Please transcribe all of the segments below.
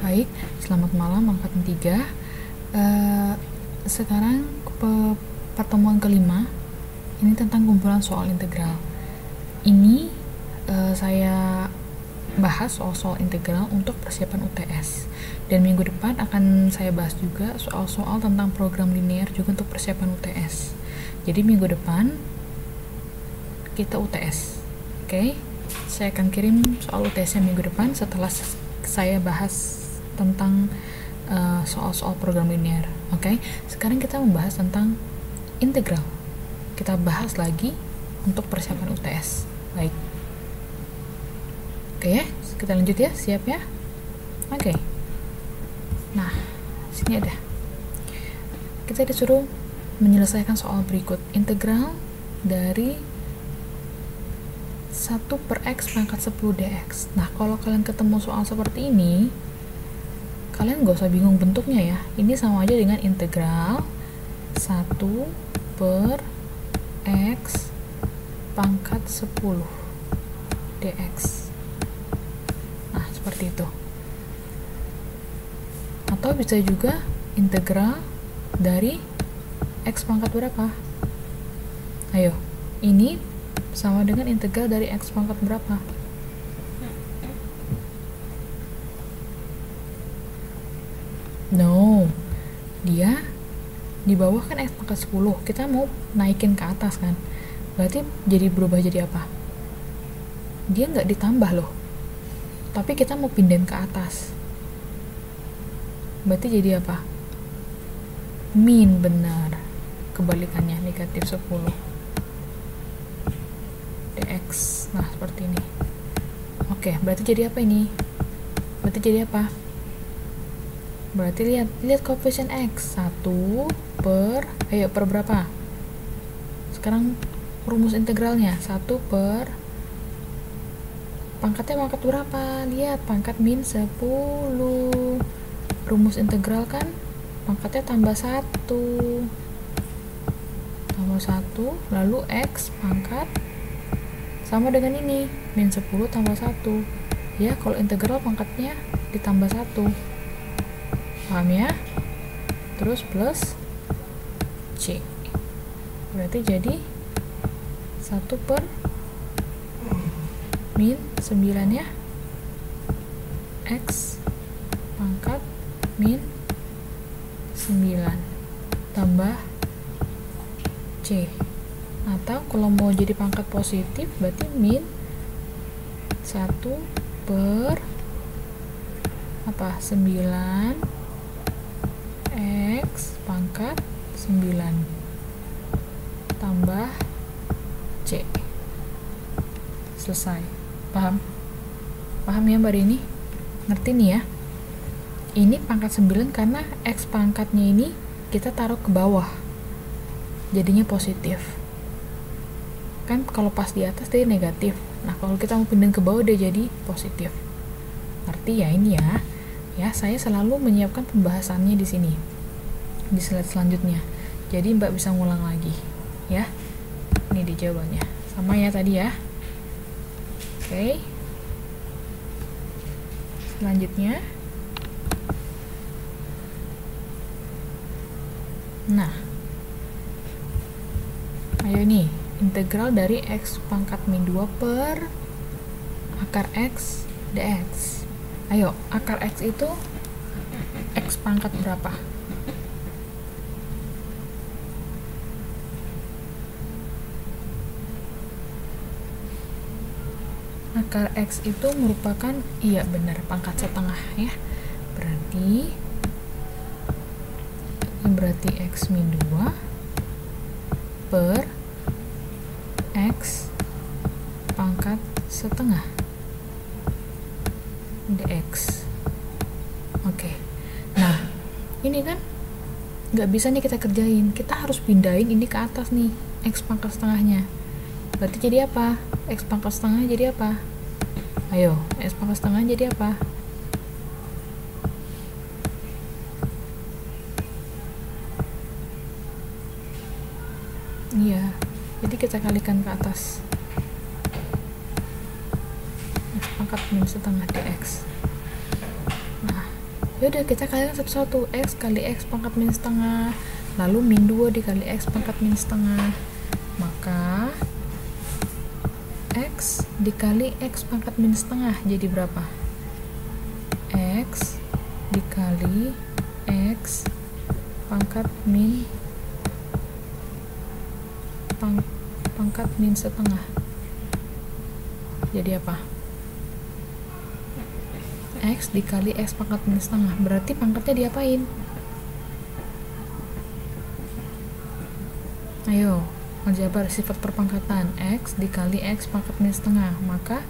Baik, selamat malam angkatan 3. Sekarang pertemuan kelima ini tentang kumpulan soal integral. Ini saya bahas soal-soal integral untuk persiapan UTS. Dan minggu depan akan saya bahas juga soal-soal tentang program linear juga untuk persiapan UTS. Jadi minggu depan kita UTS. Oke? Saya akan kirim soal UTS-nya minggu depan setelah saya bahas tentang soal-soal program linear. Oke? Sekarang kita membahas tentang integral. Kita bahas lagi untuk persiapan UTS. Baik. Oke ya, kita lanjut ya, siap ya? Oke. Nah, sini ada. Kita disuruh menyelesaikan soal berikut. Integral dari 1 per X pangkat 10 dx. Nah, kalau kalian ketemu soal seperti ini, kalian gak usah bingung bentuknya ya. Ini sama aja dengan integral 1 per X pangkat 10 dx. Nah, seperti itu. Atau bisa juga integral dari X pangkat berapa? Ayo, ini sama dengan integral dari X pangkat berapa? No, dia di bawah kan X pangkat 10, kita mau naikin ke atas kan, berarti jadi berubah jadi apa? Dia nggak ditambah loh, tapi kita mau pindahin ke atas, berarti jadi apa? Min, benar, kebalikannya negatif 10 dx. Nah, seperti ini. Oke, berarti jadi apa ini? Berarti jadi apa? Berarti lihat koefisien X 1 per, ayo per berapa? Sekarang rumus integralnya 1 per pangkatnya pangkat berapa? Lihat, pangkat min 10. Rumus integral kan pangkatnya tambah 1 tambah 1, lalu X pangkat sama dengan ini, min 10 tambah 1 ya. Kalau integral pangkatnya ditambah 1, paham ya? Terus plus C, berarti jadi 1 per min 9 ya, X pangkat min 9 tambah C. Atau kalau mau jadi pangkat positif berarti min 1 per apa? 9 X pangkat 9 tambah C. Selesai. Paham? Paham ya Mbak Rini? Ngerti nih ya? Ini pangkat 9 karena X pangkatnya ini kita taruh ke bawah, jadinya positif kan. Kalau pas di atas dia negatif. Nah, kalau kita mau pindahin ke bawah dia jadi positif. Ngerti ya ini ya? Ya, saya selalu menyiapkan pembahasannya di sini, di slide selanjutnya. Jadi Mbak bisa ngulang lagi, ya. Ini di jawabannya, sama ya tadi ya. Oke. Selanjutnya, nah, ayo nih, integral dari X pangkat min 2 per akar X dx. Ayo, akar X itu X pangkat berapa? Akar X itu merupakan, iya benar, pangkat setengah ya. Berarti X min 2 per X pangkat setengah dx. Oke. Nah, ini kan nggak bisa nih kita kerjain, kita harus pindahin ini ke atas nih, X pangkat setengahnya. Berarti jadi apa? X pangkat setengah jadi apa? Ayo, X pangkat setengah jadi apa? Iya, jadi kita kalikan ke atas. X pangkat min setengah dx. Nah, Yaudah kita kalikan satu-satu. X kali X pangkat min setengah, lalu min 2 dikali X pangkat min setengah, maka X dikali X pangkat min setengah jadi berapa? X dikali X pangkat min setengah jadi apa? X dikali X pangkat min setengah, berarti pangkatnya diapain? Ayo, aljabar sifat perpangkatan. X dikali X pangkat min setengah, maka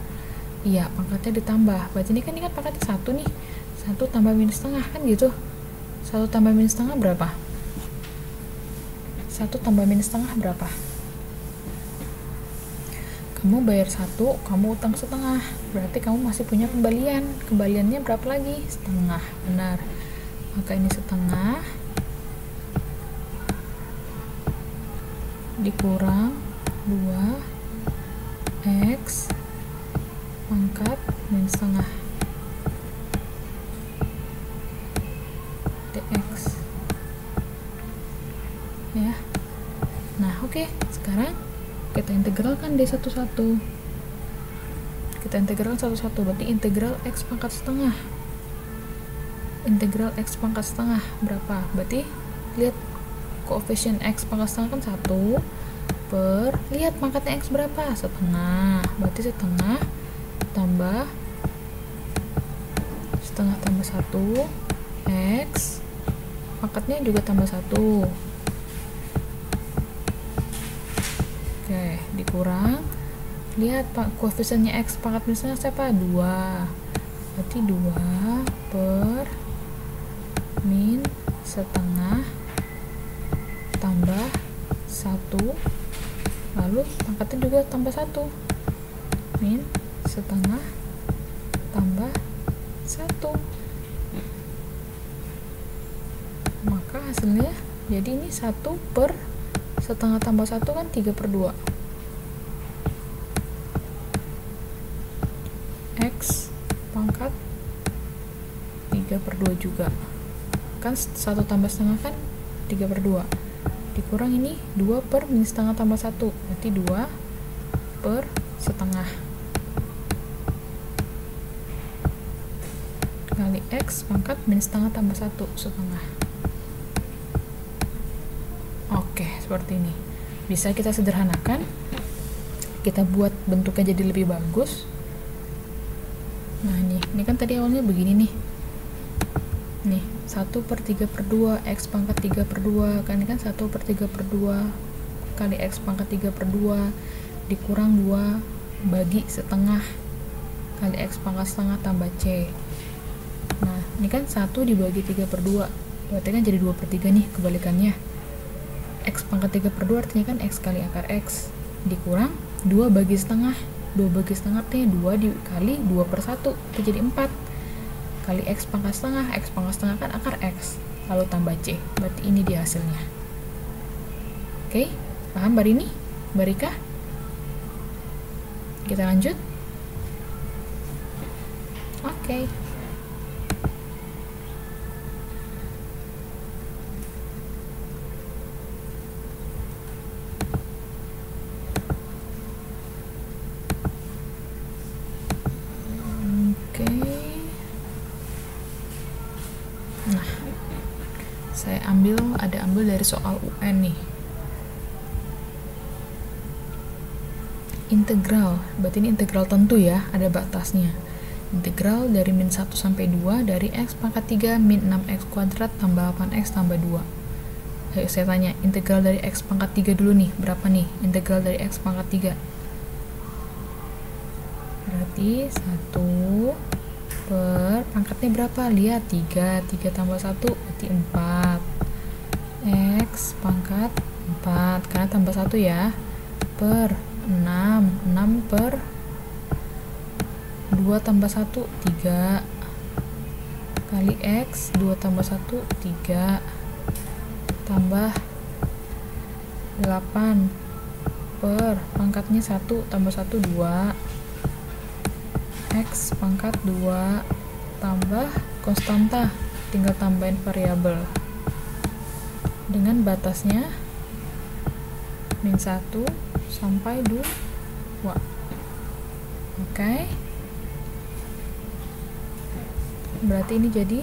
iya pangkatnya ditambah. Berarti ini kan pangkatnya 1 nih, 1 tambah min setengah kan gitu. 1 tambah min setengah berapa? 1 tambah min setengah berapa? Kamu bayar 1, kamu utang setengah, berarti kamu masih punya kembalian. Kembaliannya berapa lagi? Setengah, benar. Maka ini setengah dikurang 2x pangkat min setengah dx ya. Nah oke, sekarang kita integralkan D satu-satu. Kita integralkan satu-satu, berarti integral X pangkat setengah. Integral X pangkat setengah berapa? Berarti lihat koefisien X pangkat setengah kan 1 per, lihat pangkatnya X berapa? Setengah. Berarti setengah tambah setengah tambah 1 X pangkatnya juga tambah 1. Oke, dikurang, lihat koefisiennya X pangkat min setengah siapa? 2. Berarti 2 per min setengah tambah 1, lalu pangkatnya juga tambah 1, min setengah tambah 1, maka hasilnya jadi ini 1 per setengah tambah 1 kan 3/2. X pangkat 3/2 juga kan 1 tambah setengah kan 3/2, dikurang ini 2 per min setengah tambah 1, berarti 2 per setengah kali X pangkat min setengah tambah 1 setengah. Oke, seperti ini. Bisa kita sederhanakan, kita buat bentuknya jadi lebih bagus. Nah ini kan tadi awalnya begini nih. Nih 1 per 3/2 X pangkat 3/2 kan, ini kan 1 per 3/2 kali X pangkat 3/2 dikurang 2 bagi setengah kali X pangkat setengah tambah C. Nah ini kan 1 dibagi 3/2, berarti kan jadi 2/3 nih kebalikannya. X pangkat 3/2 artinya kan X kali akar X dikurang 2 bagi setengah. 2 bagi setengah artinya 2 dikali 2/1, itu jadi 4 kali X pangkat setengah. X pangkat setengah kan akar X, lalu tambah C, berarti ini dia hasilnya. Oke, paham Mbak Rini? Mbak Rika? Kita lanjut. Oke. Nah, saya ambil dari soal UN nih. Integral, berarti ini integral tentu ya, ada batasnya. Integral dari min 1 sampai 2 dari X pangkat 3 min 6X kuadrat tambah 8X tambah 2. Ayo saya tanya, integral dari X pangkat 3 dulu nih, berapa nih integral dari X pangkat 3? Berarti 1 per pangkatnya berapa? Lihat 3 tambah 1 berarti 4 X pangkat 4 karena tambah 1 ya, per 6 per 2 tambah 1 3 kali X 2 tambah 1 3 tambah 8 per pangkatnya 1 tambah 1 2 X pangkat 2 tambah konstanta tinggal tambahin variabel dengan batasnya min 1 sampai 2. Oke. Berarti ini jadi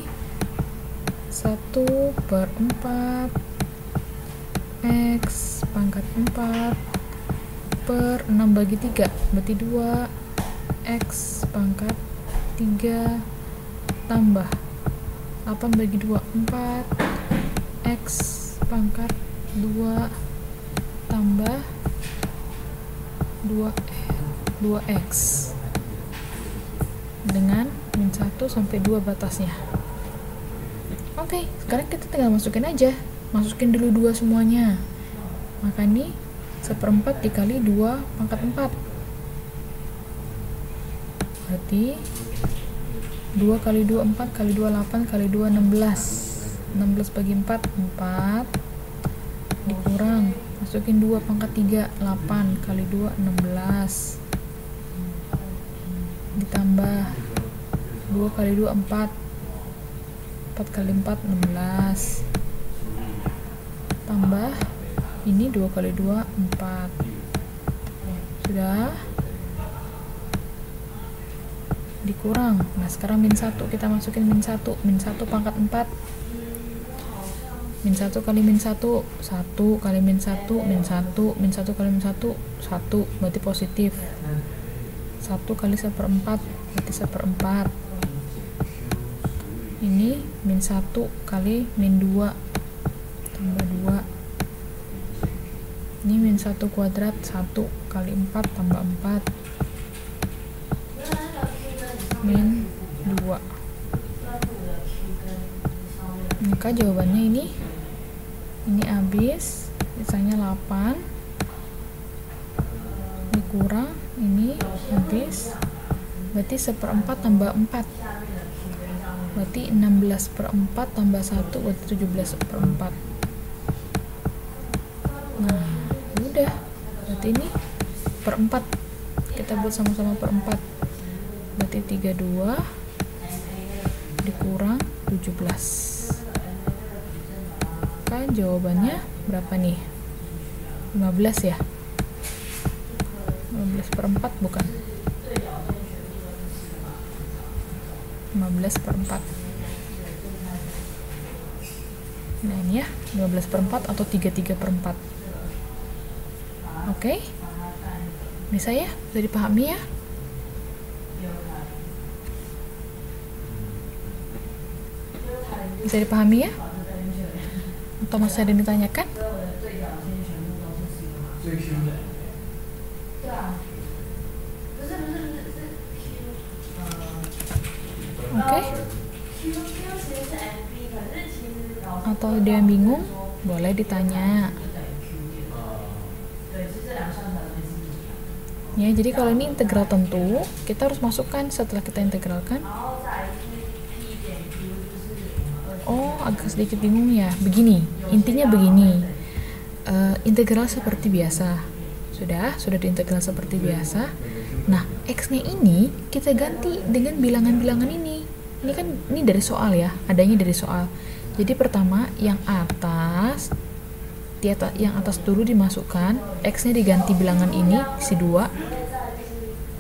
1/4 X pangkat 4 per 6/3, berarti 2 X pangkat 3 tambah 8/2, 4 X pangkat 2 tambah 2X dengan min 1 sampai 2 batasnya. Oke, sekarang kita tinggal masukin aja, masukin dulu 2 semuanya. Maka ini 1/4 dikali 2 pangkat 4, berarti 2 kali 2 4 kali 2 8 kali 2 16. 16 bagi 4 4, dikurang masukin 2 pangkat 3 8 kali 2 16, ditambah 2 kali 2 4 4 kali 4 16, tambah ini 2 kali 2 4. Sudah, dikurang. Nah sekarang min 1, kita masukin min 1 pangkat 4, min 1 kali min 1 1 kali min 1 min 1 min 1 kali min 1 1, berarti positif. 1 kali 1/4 berarti 1/4. Ini min 1 kali min 2 tambah 2, ini min 1 kuadrat 1 kali 4 tambah 4 min 2. Maka jawabannya ini habis, sisanya 8, dikurang ini habis, berarti 1/4 tambah 4, berarti 16/4 tambah 1 berarti 17/4. Nah udah, berarti ini per 4, kita buat sama-sama per 4, berarti 32 dikurang 17. Kan jawabannya berapa nih? 15 ya? 15/4 bukan? 15/4. Nah ini ya, 15/4 atau 33/4. Oke? Bisa ya? Bisa dipahami ya? Bisa dipahami ya? Atau masih ada yang ditanyakan? Oke? Atau ada yang bingung? Boleh ditanya. Ya, jadi kalau ini integral tentu, kita harus masukkan setelah kita integralkan. Oh, agak sedikit bingung ya. Begini, intinya begini. Integral seperti biasa. Sudah diintegral seperti biasa. Nah, x-nya ini kita ganti dengan bilangan-bilangan ini. Ini dari soal ya, adanya dari soal. Jadi pertama yang atas dulu dimasukkan, x-nya diganti bilangan ini isi 2.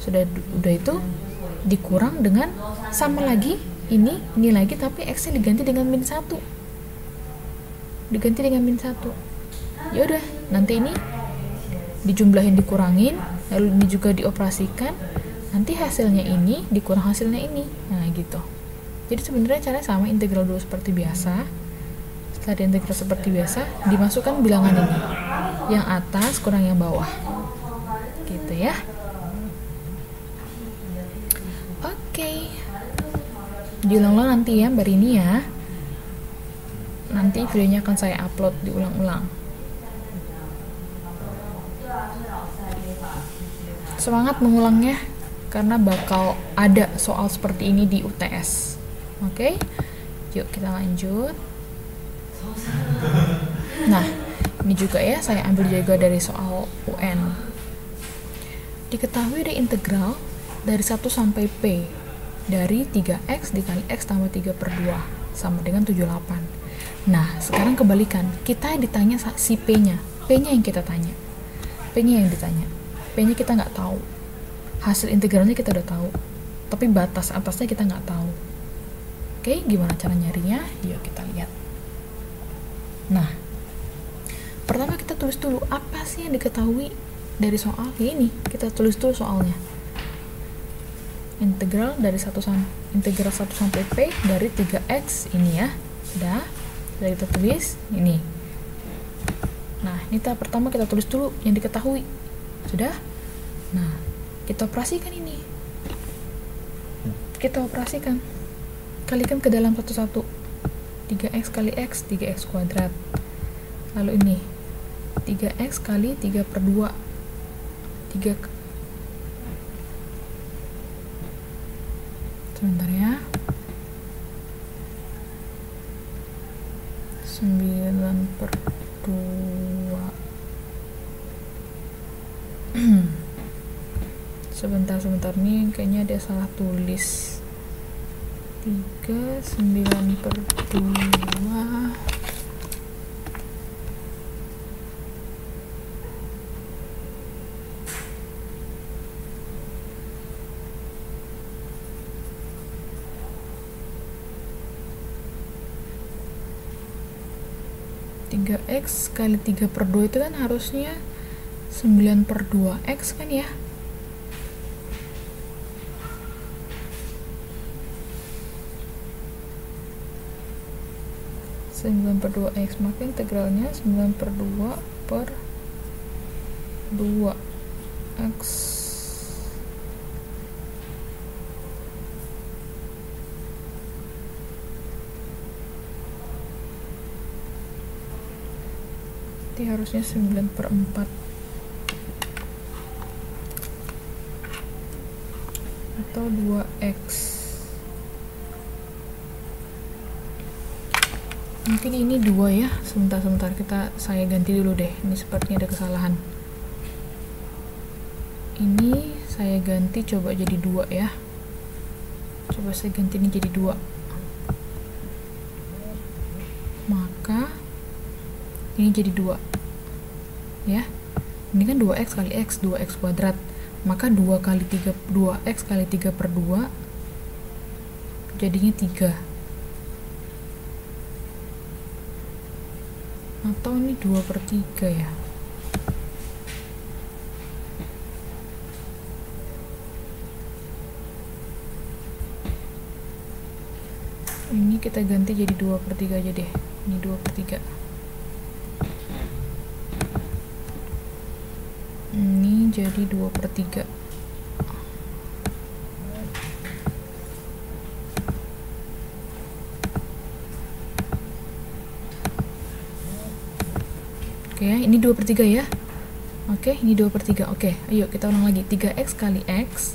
Sudah itu dikurang dengan sama lagi ini lagi, tapi x-nya diganti dengan min 1. Diganti dengan min 1. Ya udah, nanti ini dijumlahin dikurangin, lalu ini juga dioperasikan, nanti hasilnya ini dikurang hasilnya ini. Nah, gitu. Jadi sebenarnya caranya sama, integral dulu seperti biasa. Setelah diintegral seperti biasa, dimasukkan bilangan ini. Yang atas kurang yang bawah. Gitu ya. Oke. Diulang-ulang nanti ya, Mbak Rini ya. Nanti videonya akan saya upload diulang-ulang. Semangat mengulangnya, karena bakal ada soal seperti ini di UTS. Oke, yuk kita lanjut. Nah, ini juga ya, saya ambil juga dari soal UN. Diketahui dari integral dari 1 sampai P dari 3x dikali x tambah 3/2 sama dengan 78. Nah, sekarang kebalikan. Kita ditanya si P-nya. P-nya yang kita tanya. P-nya yang ditanya. P-nya kita nggak tahu. Hasil integralnya kita udah tahu. Tapi batas atasnya kita nggak tahu. Oke, gimana cara nyarinya? Yuk kita lihat. Nah, pertama kita tulis dulu apa sih yang diketahui dari soal ini. Kita tulis dulu soalnya. Integral dari integral 1 sampai P dari 3x ini ya. Sudah kita tulis ini. Nah, ini tahap pertama kita tulis dulu yang diketahui. Sudah? Nah, kita operasikan ini. Kita operasikan. Kalikan ke dalam satu-satu. 3x kali x, 3x kuadrat. Lalu ini 3x kali 3 per 2 3 sebentar ya, 9 per 2 sebentar nih kayaknya ada salah tulis. 3 9 per 2 3x kali 3 per 2 itu kan harusnya 9 per 2x kan ya. Sembilan per 2x, maka integralnya 9 per 2 per 2x. Jadi harusnya 9 per 4 atau 2x. Mungkin ini 2 ya. Sebentar saya ganti dulu deh. Ini sepertinya ada kesalahan. Ini saya ganti coba jadi 2 ya. Coba saya ganti ini jadi 2. Maka ini jadi 2. Ya. Ini kan 2x kali x, 2x kuadrat. Maka 2x kali 3 per 2 jadinya 3. Atau ini 2 per 3 ya. Ini kita ganti jadi 2 per 3 aja deh. Ini 2 per 3. Ini jadi 2 per 3. Oke ya, ini 2 per 3 ya. Oke, ini 2 per 3. Oke, ayo kita ulang lagi. 3x kali x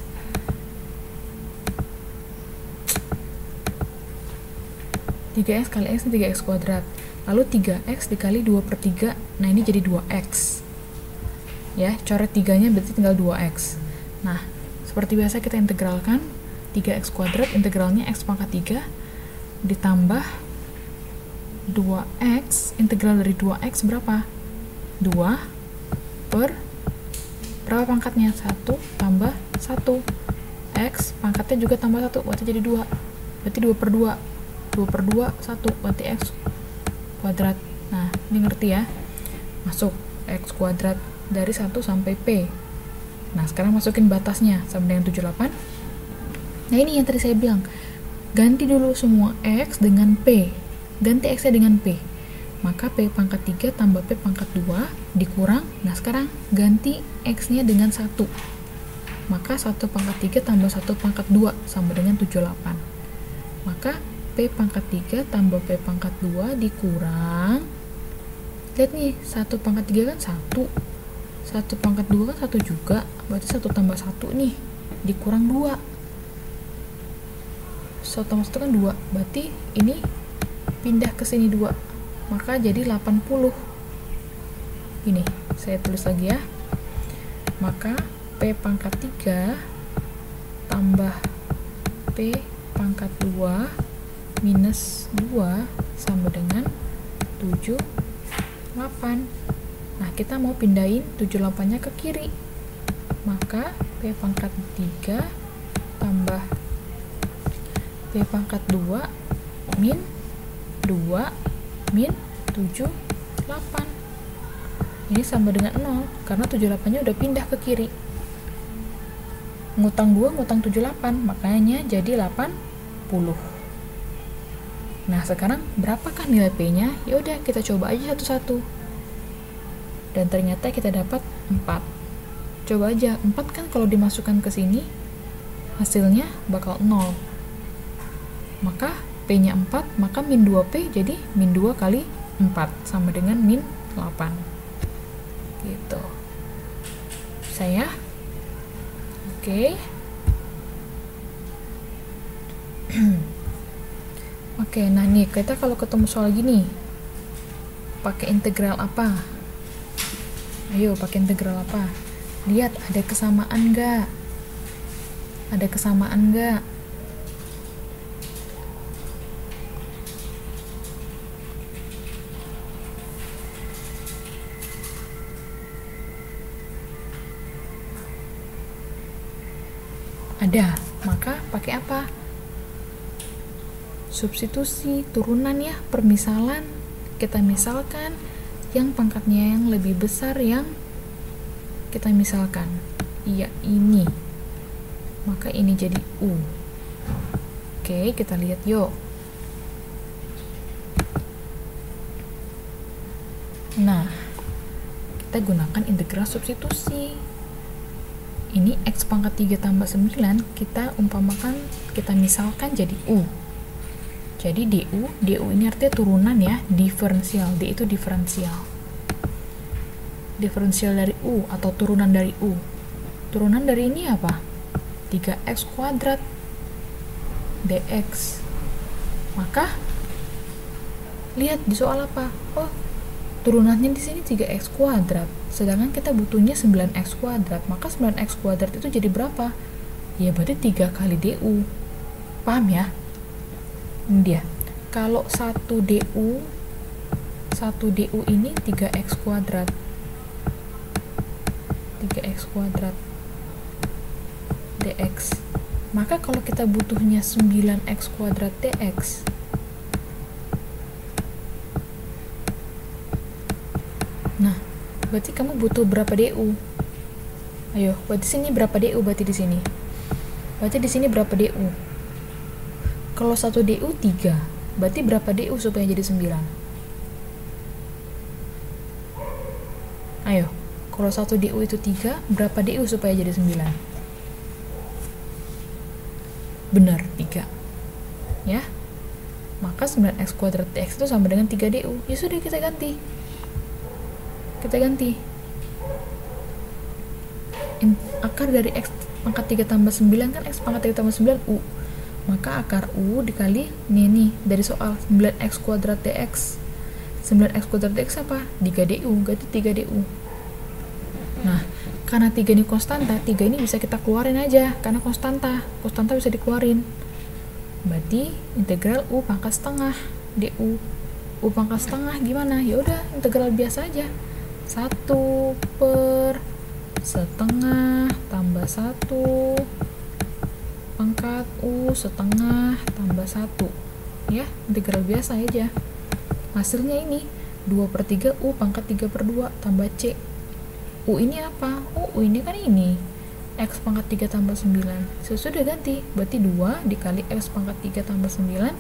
3x kali x ini 3x kuadrat. Lalu 3x dikali 2 per 3. Nah, ini jadi 2x. Ya, coret 3-nya berarti tinggal 2x. Nah, seperti biasa kita integralkan 3x kuadrat, integralnya x pangkat 3 ditambah 2x, integral dari 2x berapa? 2 per berapa pangkatnya? 1 tambah 1. X pangkatnya juga tambah 1, berarti jadi 2. Berarti 2 per 2. 2 per 2, 1, berarti x kuadrat. Nah, ini ngerti ya? Masuk x kuadrat dari 1 sampai P. Nah, sekarang masukin batasnya sama dengan 78. Nah, ini yang tadi saya bilang. Ganti dulu semua x dengan P. Ganti x-nya dengan P. Maka P pangkat 3 tambah P pangkat 2 dikurang. Nah, sekarang ganti x-nya dengan 1. Maka 1 pangkat 3 tambah 1 pangkat 2 sama dengan 78. Maka P pangkat 3 tambah P pangkat 2 dikurang. Lihat nih, 1 pangkat 3 kan 1. 1 pangkat 2 kan 1 juga. Berarti 1 tambah 1 nih. Dikurang 2. 1 tambah 1 kan 2. Berarti ini pindah ke sini 2. Maka jadi 80. Ini, saya tulis lagi ya. Maka P pangkat 3 tambah P pangkat 2 minus 2 sama dengan 78. Nah, kita mau pindahin 78-nya ke kiri. Maka P pangkat 3 tambah P pangkat 2 min 2 min 78. Ini sama dengan 0, karena 78-nya udah pindah ke kiri. Ngutang 2, ngutang 78, makanya jadi 80. Nah, sekarang berapakah nilai P-nya? Ya udah, kita coba aja satu-satu. Dan ternyata kita dapat 4. Coba aja, 4 kan kalau dimasukkan ke sini, hasilnya bakal 0. Maka P-nya 4, maka min 2P jadi min 2 kali 4, sama dengan min 8. Gitu. Saya? Oke. Oke, nah nih kita kalau ketemu soal gini pakai integral apa? Ayo, pakai integral apa? Lihat ada kesamaan nggak? Ada kesamaan nggak? Ada, maka pakai apa? Substitusi, turunan ya, permisalan. Kita misalkan yang pangkatnya yang lebih besar yang kita misalkan. Iya, ini. Maka ini jadi U. Oke, kita lihat yuk. Nah, kita gunakan integral substitusi. Ini X pangkat 3 tambah 9, kita umpamakan, kita misalkan jadi U. Jadi DU ini artinya turunan ya, diferensial. D itu diferensial. Diferensial dari U atau turunan dari U. Turunan dari ini apa? 3x kuadrat dx. Maka lihat di soal apa? Oh, turunannya di sini 3x kuadrat. Sedangkan kita butuhnya 9x kuadrat. Maka 9x kuadrat itu jadi berapa? Ya berarti 3 kali DU. Paham ya? Ini dia. Kalau 1 DU ini 3x kuadrat. 3x kuadrat dx. Maka kalau kita butuhnya 9x kuadrat dx, nah, berarti kamu butuh berapa DU? Ayo, berarti sini berapa DU berarti di sini? Berarti di sini berapa DU? Kalau 1 DU 3, berarti berapa DU supaya jadi 9? Ayo, kalau 1 DU itu 3, berapa DU supaya jadi 9? Benar, 3. Ya? Maka 9x kuadrat dx itu sama dengan 3 DU. Ya sudah, kita ganti. Akar dari x pangkat 3 tambah 9 kan x pangkat 3 tambah 9 U. Maka akar U dikali nih dari soal 9x kuadrat dx. 9x kuadrat dx apa? 3du, berarti 3du. Nah, karena 3 ini konstanta, 3 ini bisa kita keluarin aja karena konstanta bisa dikeluarin. Berarti integral U pangkat setengah du. U pangkat setengah gimana? Ya udah, integral biasa aja. 1 per setengah tambah 1 pangkat U setengah tambah 1, ya, integral biasa aja. Hasilnya ini 2 per 3 U pangkat 3 per 2 tambah C. U ini apa? U ini kan ini X pangkat 3 tambah 9. Sesudah ganti, berarti 2 dikali X pangkat 3 tambah 9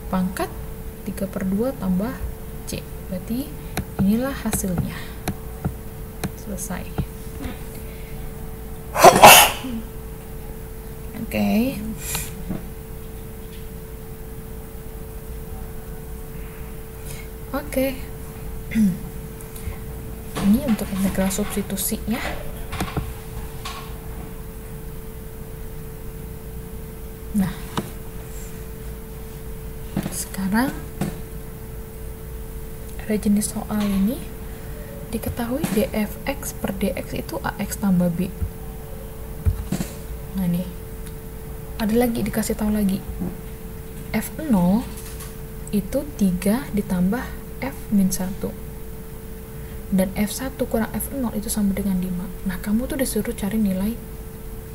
pangkat 3 per 2 tambah C. Berarti inilah hasilnya. Selesai. Oke. Oke. Ini untuk integral substitusinya. Nah, sekarang ada jenis soal ini, diketahui dfx per dx itu ax tambah b. Nah nih, ada lagi, dikasih tahu lagi F0 itu 3 ditambah F min 1, dan F1 kurang F0 itu sama dengan 5. Nah, kamu tuh disuruh cari nilai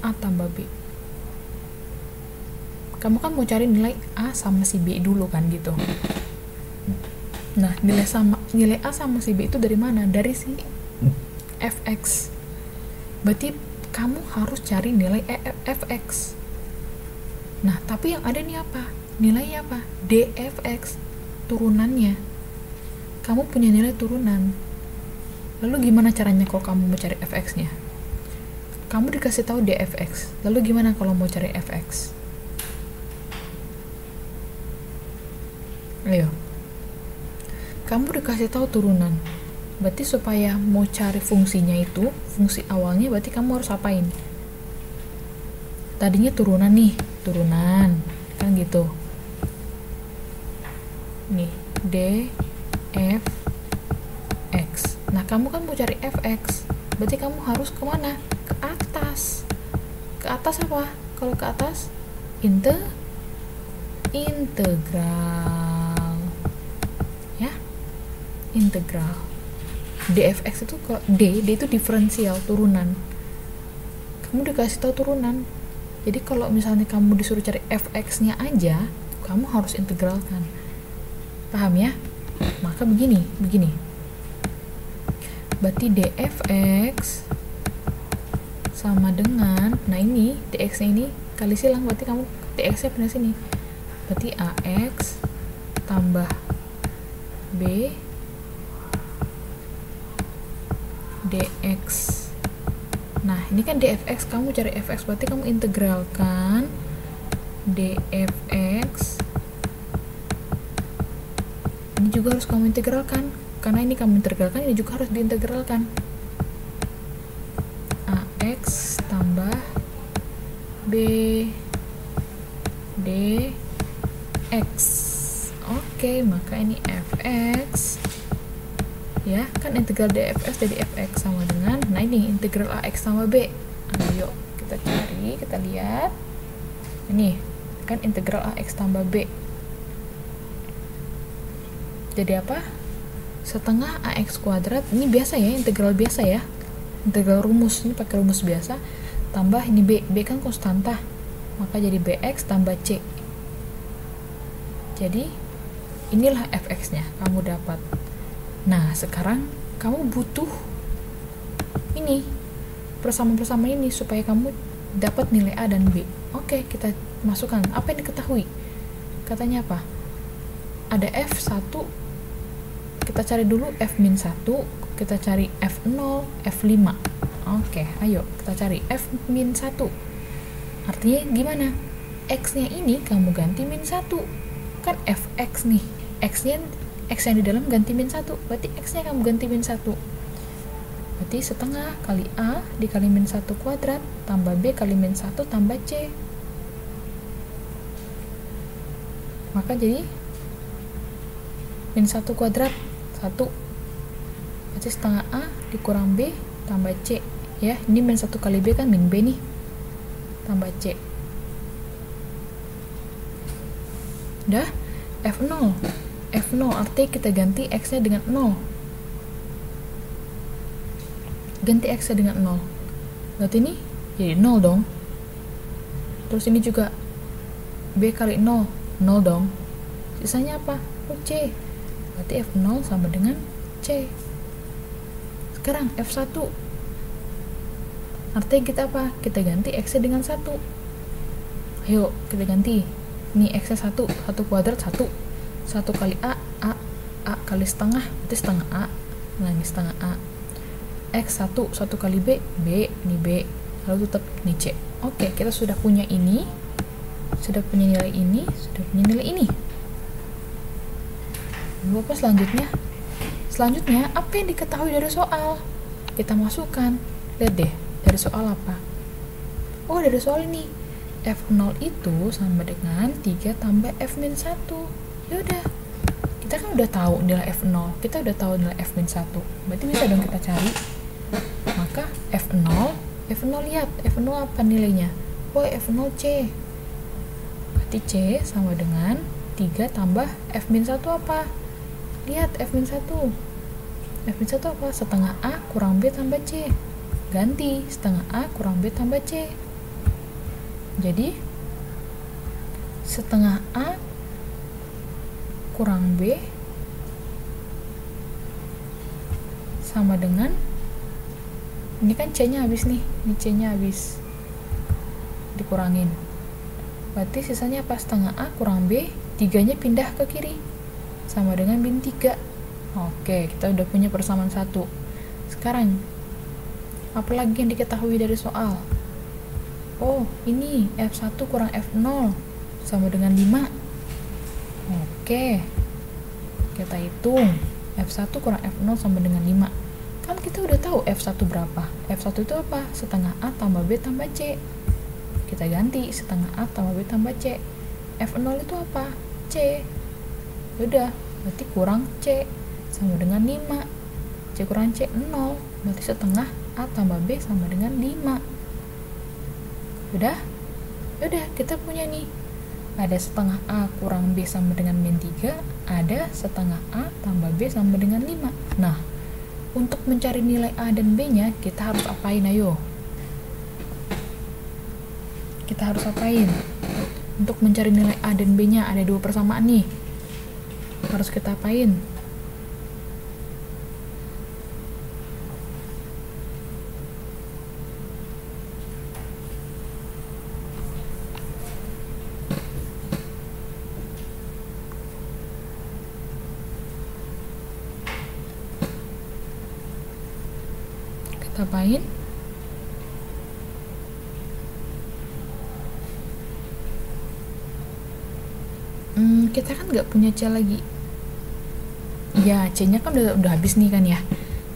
A tambah B. Kamu kan mau cari nilai A sama si B dulu kan gitu. Nah, nilai A sama si B itu dari mana? Dari si Fx. Berarti kamu harus cari nilai Fx. Nah, tapi yang ada nih apa? Nilainya apa? dfx, turunannya. Kamu punya nilai turunan. Lalu gimana caranya kalau kamu mau cari fx-nya? Kamu dikasih tahu dfx. Lalu gimana kalau mau cari fx? Ayo. Kamu dikasih tahu turunan. Berarti supaya mau cari fungsinya itu, fungsi awalnya berarti kamu harus apain? Tadinya turunan nih, turunan. Kan gitu. Nih, dfx. Nah, kamu kan mau cari fx. Berarti kamu harus kemana? Ke atas. Ke atas apa? Kalau ke atas, integral. Ya, integral. dfx itu kalau d itu diferensial, turunan. Kamu dikasih tahu turunan. Jadi kalau misalnya kamu disuruh cari fx-nya aja, kamu harus integralkan. Paham ya? Maka begini. Berarti dfx sama dengan, nah ini dx-nya ini kali silang, berarti kamu dx-nya pindah sini. Berarti ax tambah b dx. Nah, ini kan dfx, kamu cari fx, berarti kamu integralkan dfx. Ini juga harus kamu integralkan, karena ini kamu integralkan, ini juga harus diintegralkan. ax tambah b dx. Oke, maka ini fx. Ya, kan integral dfx jadi fx sama dengan, nah ini integral ax sama b. Ayo kita cari, kita lihat. Ini kan integral ax tambah b. Jadi apa? Setengah ax kuadrat. Ini biasa ya, integral biasa ya. Integral rumus, ini pakai rumus biasa. Tambah ini b kan konstanta. Maka jadi bx tambah c. Jadi inilah fx-nya kamu dapat. Nah, sekarang kamu butuh ini persamaan-persamaan ini supaya kamu dapat nilai A dan B. Oke, kita masukkan. Apa yang diketahui? Katanya apa? Ada F1, kita cari dulu F-1, kita cari F0, F5. Oke, ayo kita cari F-1. Artinya gimana? X-nya ini kamu ganti min 1. Kan Fx nih. X yang di dalam ganti min 1. Berarti X-nya kamu ganti min 1. Berarti setengah kali A dikali min 1 kuadrat tambah B kali min 1 tambah C. Maka jadi min 1 kuadrat 1. Berarti setengah A dikurang B tambah C. Ya, ini min 1 kali B kan min B nih. Tambah C. Udah, F0. F0 artinya kita ganti X-nya dengan 0. Ganti X-nya dengan 0. Berarti ini jadi 0 dong. Terus ini juga B kali 0, 0 dong. Sisanya apa? Oh, C. Berarti F0 sama dengan C. Sekarang F1. Artinya kita apa? Kita ganti X-nya dengan 1. Ayo, kita ganti. Ini X-nya 1 kuadrat 1. 1 kali A kali setengah, berarti setengah A. Nah, ini setengah A. X1 kali B, ini B. Lalu tetap ini C. Oke, kita sudah punya ini. Sudah punya nilai ini, sudah punya nilai ini. Lalu apa selanjutnya? Selanjutnya, apa yang diketahui dari soal? Kita masukkan. Lihat deh, dari soal apa? Oh, dari soal ini. F0 itu sama dengan 3 tambah F-1. Yaudah, kita kan udah tahu nilai F0, kita udah tahu nilai F-1, berarti bisa dong kita cari. Maka F0 lihat, F0 apa nilainya? Oh, F0 C. Berarti C sama dengan 3 tambah F-1 apa? Lihat F-1. F-1 apa? Setengah A kurang B tambah C. Ganti, setengah A kurang B tambah C. Jadi, setengah A kurang B sama dengan, ini kan C-nya habis nih, ini C-nya habis, dikurangin. Berarti sisanya apa? Setengah A kurang B, 3-nya pindah ke kiri, sama dengan min 3. Oke, kita udah punya persamaan 1. Sekarang, apa lagi yang diketahui dari soal? Oh, ini F1 kurang F0 sama dengan 5. Oke, kita hitung F1 kurang F0 sama dengan 5. Kan kita udah tahu F1 berapa. F1 itu apa? Setengah A tambah B tambah C. Kita ganti, setengah A tambah B tambah C. F0 itu apa? C. Udah, berarti kurang C sama dengan 5. C kurang C 0. Berarti setengah A tambah B sama dengan 5. Udah? Udah, kita punya nih. Ada setengah A kurang B sama dengan min 3. Ada setengah A tambah B sama dengan 5. Nah, untuk mencari nilai A dan B-nya, kita harus apain? Ayo. Kita harus apain? Untuk mencari nilai A dan B-nya, ada 2 persamaan nih. Harus kita apain? Apain? Kita kan nggak punya C lagi. Ya, C-nya kan udah habis nih kan ya.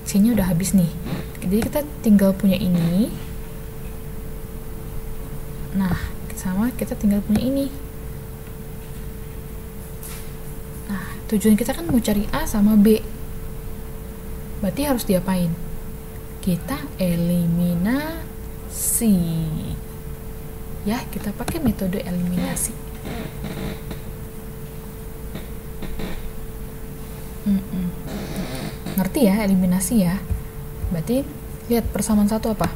C-nya udah habis nih. Jadi kita tinggal punya ini. Nah, sama kita tinggal punya ini. Nah, tujuan kita kan mau cari A sama B. Berarti harus diapain? Kita eliminasi. Ya, kita pakai metode eliminasi. Ngerti ya eliminasi ya? Berarti lihat persamaan 1 apa?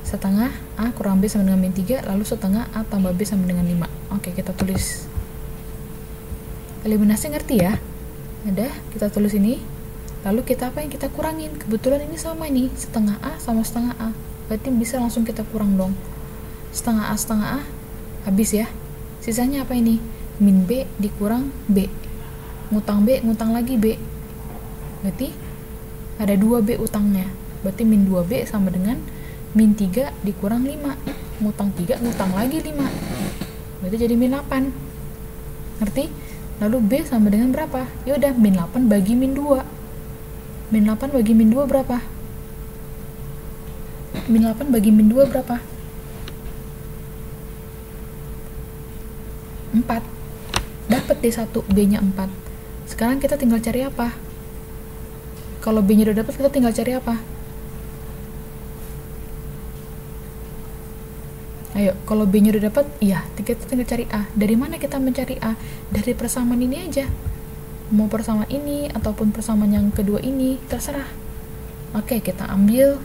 Setengah A kurang B sama dengan min 3, lalu setengah A tambah B sama dengan 5. Oke, kita tulis. Eliminasi ngerti ya? Ada, kita tulis ini. Lalu kita apa yang kita kurangin? Kebetulan ini sama nih, setengah A sama setengah A. Berarti bisa langsung kita kurang dong. Setengah A habis ya. Sisanya apa ini? Min B dikurang B. Ngutang B, ngutang lagi B. Berarti ada 2B utangnya. Berarti min 2B sama dengan min 3 dikurang 5. Ngutang 3, ngutang lagi 5. Berarti jadi min 8. Ngerti? Lalu B sama dengan berapa? Yaudah, min 8 bagi min 2. Min 8 bagi min 2 berapa? Min 8 bagi min 2 berapa? 4. Dapat D1, B-nya 4. Sekarang kita tinggal cari apa? Kalau B-nya udah dapat, kita tinggal cari apa? Ayo, kalau B-nya udah dapat, iya, kita tinggal cari A. Dari mana kita mencari A? Dari persamaan ini aja. Mau persamaan ini ataupun persamaan yang kedua ini, terserah. Oke, kita ambil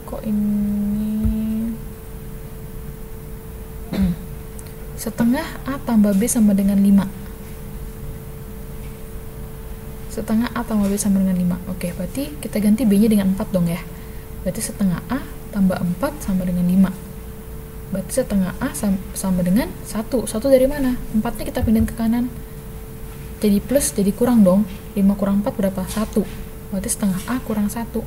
kok ini setengah A tambah B sama dengan 5. Setengah A tambah B sama dengan 5. Oke, berarti kita ganti B nya dengan 4 dong ya. Berarti setengah A tambah 4 sama dengan 5. Berarti setengah A sama dengan 1. 1 dari mana? 4 nya kita pindahin ke kanan. Jadi plus, jadi kurang dong. 5 kurang 4 berapa? 1. Berarti setengah A kurang 1.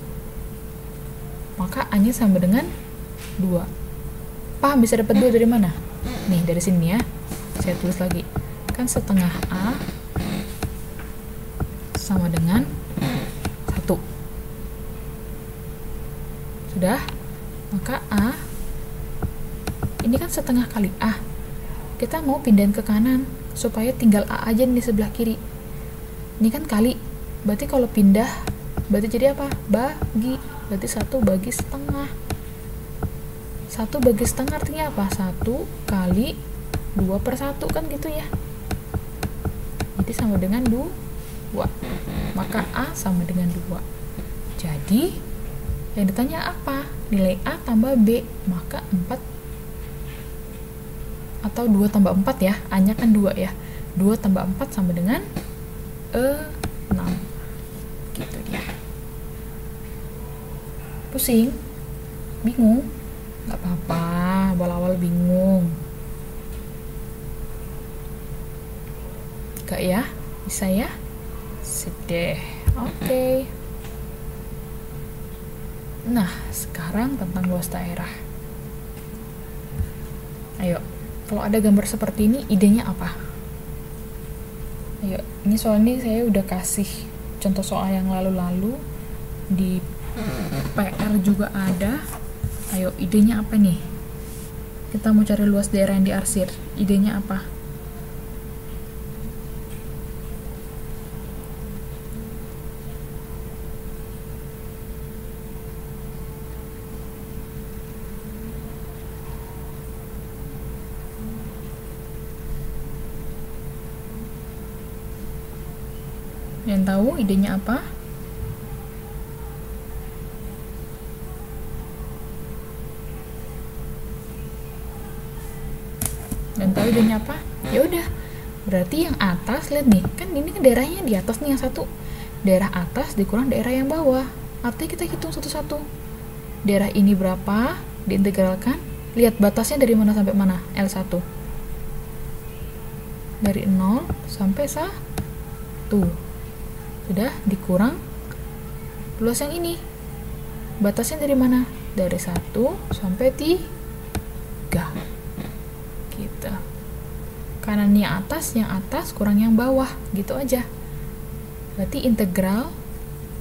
Maka A nya sama dengan 2. Paham bisa dapat 2 dari mana? Nih, dari sini ya. Saya tulis lagi. Kan setengah A sama dengan 1. Sudah? Maka A, ini kan setengah kali A. Kita mau pindahin ke kanan, supaya tinggal A aja di sebelah kiri. Ini kan kali. Berarti kalau pindah, berarti jadi apa? Bagi. Berarti 1 bagi setengah. 1 bagi setengah artinya apa? 1 kali 2/1 kan gitu ya. Jadi sama dengan 2. Maka A sama dengan 2. Jadi yang ditanya apa? Nilai A tambah B. Maka 4 atau 2 tambah 4 ya. A-nya kan 2 ya. 2 tambah 4 sama dengan 6. Gitu dia. Pusing? Bingung? Gak apa-apa, awal-awal bingung. Gak ya? Bisa ya? Sedih. Oke. Nah, sekarang tentang luas daerah. Ayo, kalau ada gambar seperti ini, idenya apa? Ayo, ini soal ini saya udah kasih contoh soal yang lalu-lalu, di PR juga ada. Ayo, idenya apa nih? Kita mau cari luas daerah yang diarsir. Idenya apa? Yang tahu idenya apa? Dan tahu idenya apa? Ya udah. Berarti yang atas, lihat nih, kan ini kan daerahnya di atas nih yang satu. Daerah atas dikurang daerah yang bawah. Artinya kita hitung satu-satu. Daerah ini berapa? Diintegralkan. Lihat batasnya dari mana sampai mana? L1. Dari 0 sampai 1. Sudah dikurang luas yang ini. Batasnya dari mana? Dari 1 sampai 3. Gitu. Kanan yang atas kurang yang bawah, gitu aja. Berarti integral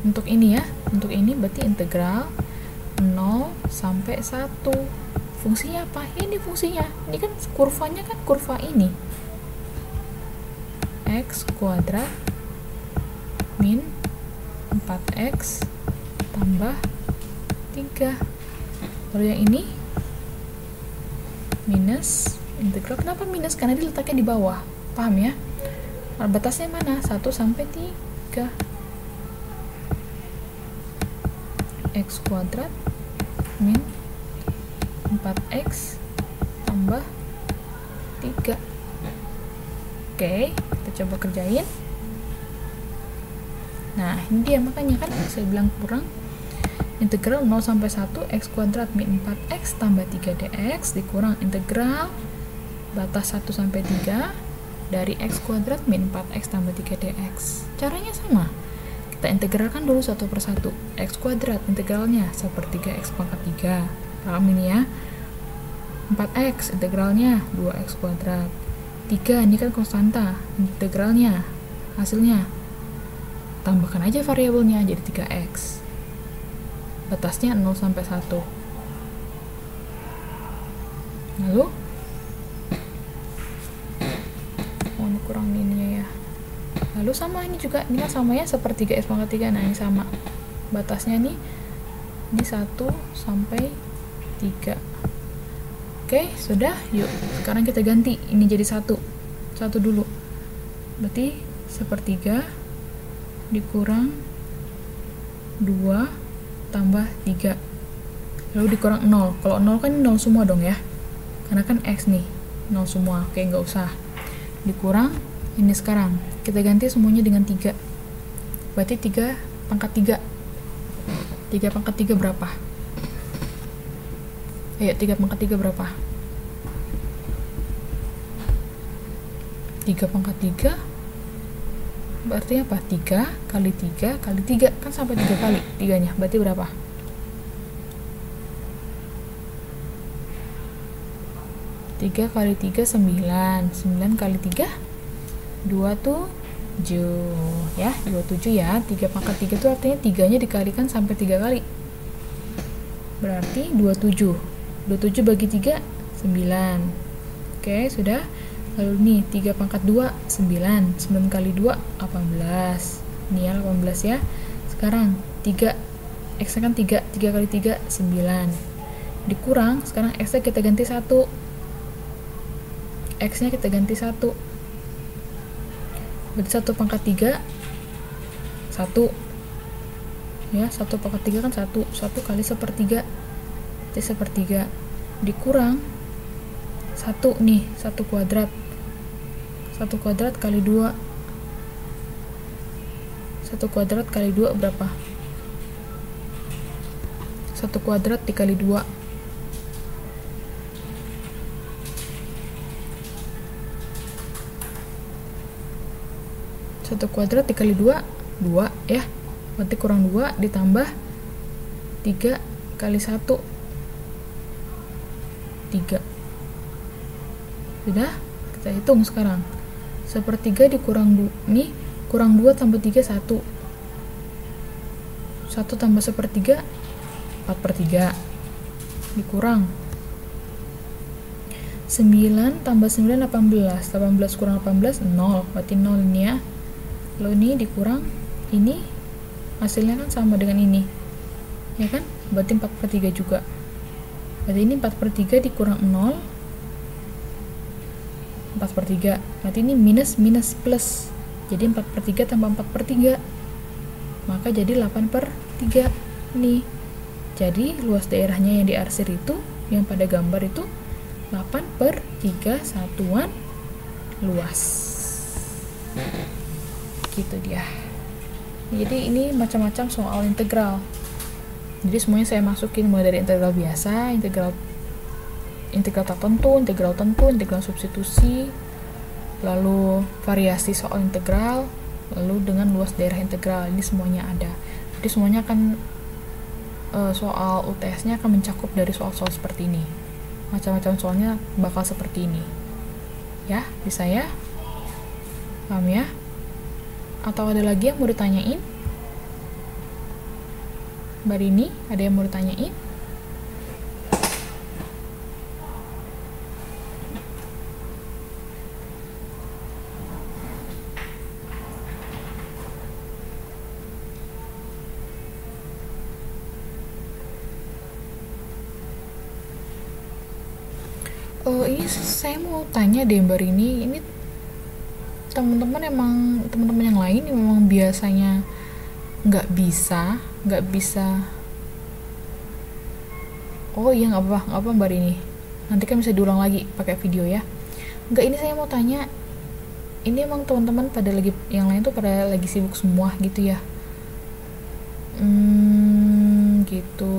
untuk ini ya, untuk ini berarti integral 0 sampai 1. Fungsinya apa? Ini fungsinya. Ini kan kurvanya kan kurva ini. X kuadrat min 4x tambah 3. Lalu yang ini minus integral. Kenapa minus? Karena diletaknya di bawah. Paham ya? Batasnya mana? 1 sampai 3. X kuadrat min 4x tambah 3. Oke, kita coba kerjain. Nah, ini dia, makanya kan saya bilang kurang. Integral 0 sampai 1 x kuadrat min 4x tambah 3 dx dikurang integral batas 1 sampai 3 dari x kuadrat min 4x tambah 3 dx. Caranya sama. Kita integralkan dulu satu per satu. X kuadrat integralnya 1/3 x pangkat 3. Paham ini ya? 4x integralnya 2x kuadrat. 3 ini kan konstanta. Integralnya hasilnya tambahkan aja variabelnya jadi 3x. Batasnya 0 sampai 1. Lalu ini kurang ininya ya. Lalu sama ini juga, ini kan sama ya 1/3 x pangkat 3. Nah, ini sama. Batasnya nih di 1 sampai 3. Oke, sudah. Yuk, sekarang kita ganti. Ini jadi 1. 1 dulu. Berarti 1/3 dikurang 2 tambah 3. Lalu dikurang 0. Kalau 0 kan 0 semua dong ya. Karena kan x nih. 0 semua. Oke, nggak usah. Dikurang ini sekarang. Kita ganti semuanya dengan 3. Berarti 3 pangkat 3. 3 pangkat 3 berapa? Ayo, 3 pangkat 3 berapa? 3 pangkat 3 berarti apa? 3 kali 3 kali 3 kan sampai 3 kali 3-nya, berarti berapa? 3 kali 3 9. 9 kali 3 27 ya, 27 ya. 3 pangkat 3 itu artinya 3-nya dikalikan sampai 3 kali, berarti 27. 27 bagi 3 9. Oke, sudah. Lalu nih 3 pangkat 2 9. 9 kali 2 18. Ini ya 18 ya. Sekarang 3, X kan 3 kali 3 9. Dikurang, sekarang X nya kita ganti 1, X nya kita ganti 1, berarti 1 pangkat 3 1 ya. 1 pangkat 3 kan 1 kali 1/3, jadi 1/3 dikurang 1 nih, 1 kuadrat kali 2, 1 kuadrat kali 2 berapa? 1 kuadrat dikali 2, 1 kuadrat dikali 2 ya, berarti kurang 2 ditambah 3 kali 1 3. Sudah, kita hitung sekarang. 1/3 dikurang 2 nih, kurang 2 tambah 3 1 tambah 1/3 4/3, dikurang 9 tambah 9 18 kurang 18 0, berarti 0 ini ya. Lalu ini dikurang ini, hasilnya kan sama dengan ini ya kan, berarti 4/3 juga. Berarti ini 4/3 dikurang 0 4/3, berarti ini minus plus, jadi 4/3 tambah 4/3, maka jadi 8/3 nih. Jadi luas daerahnya yang diarsir itu, yang pada gambar itu 8/3 satuan luas. Gitu dia. Jadi ini macam-macam soal integral. Jadi semuanya saya masukin, mulai dari integral biasa, integral tertentu, integral substitusi, lalu variasi soal integral, lalu dengan luas daerah integral. Ini semuanya ada. Jadi semuanya akan soal UTS-nya akan mencakup dari soal-soal seperti ini. Macam-macam soalnya bakal seperti ini. Ya, bisa ya? Paham ya? Atau ada lagi yang mau ditanyain? Mbak Rini, ada yang mau ditanyain? Ini saya mau tanya deh Mbak Rini, ini teman-teman yang lain yang memang biasanya nggak bisa. Oh iya, nggak apa Mbak Rini, nanti kan bisa diulang lagi pakai video ya. Nggak, ini saya mau tanya, ini emang teman-teman pada lagi, yang lain tuh pada lagi sibuk semua gitu ya? Gitu.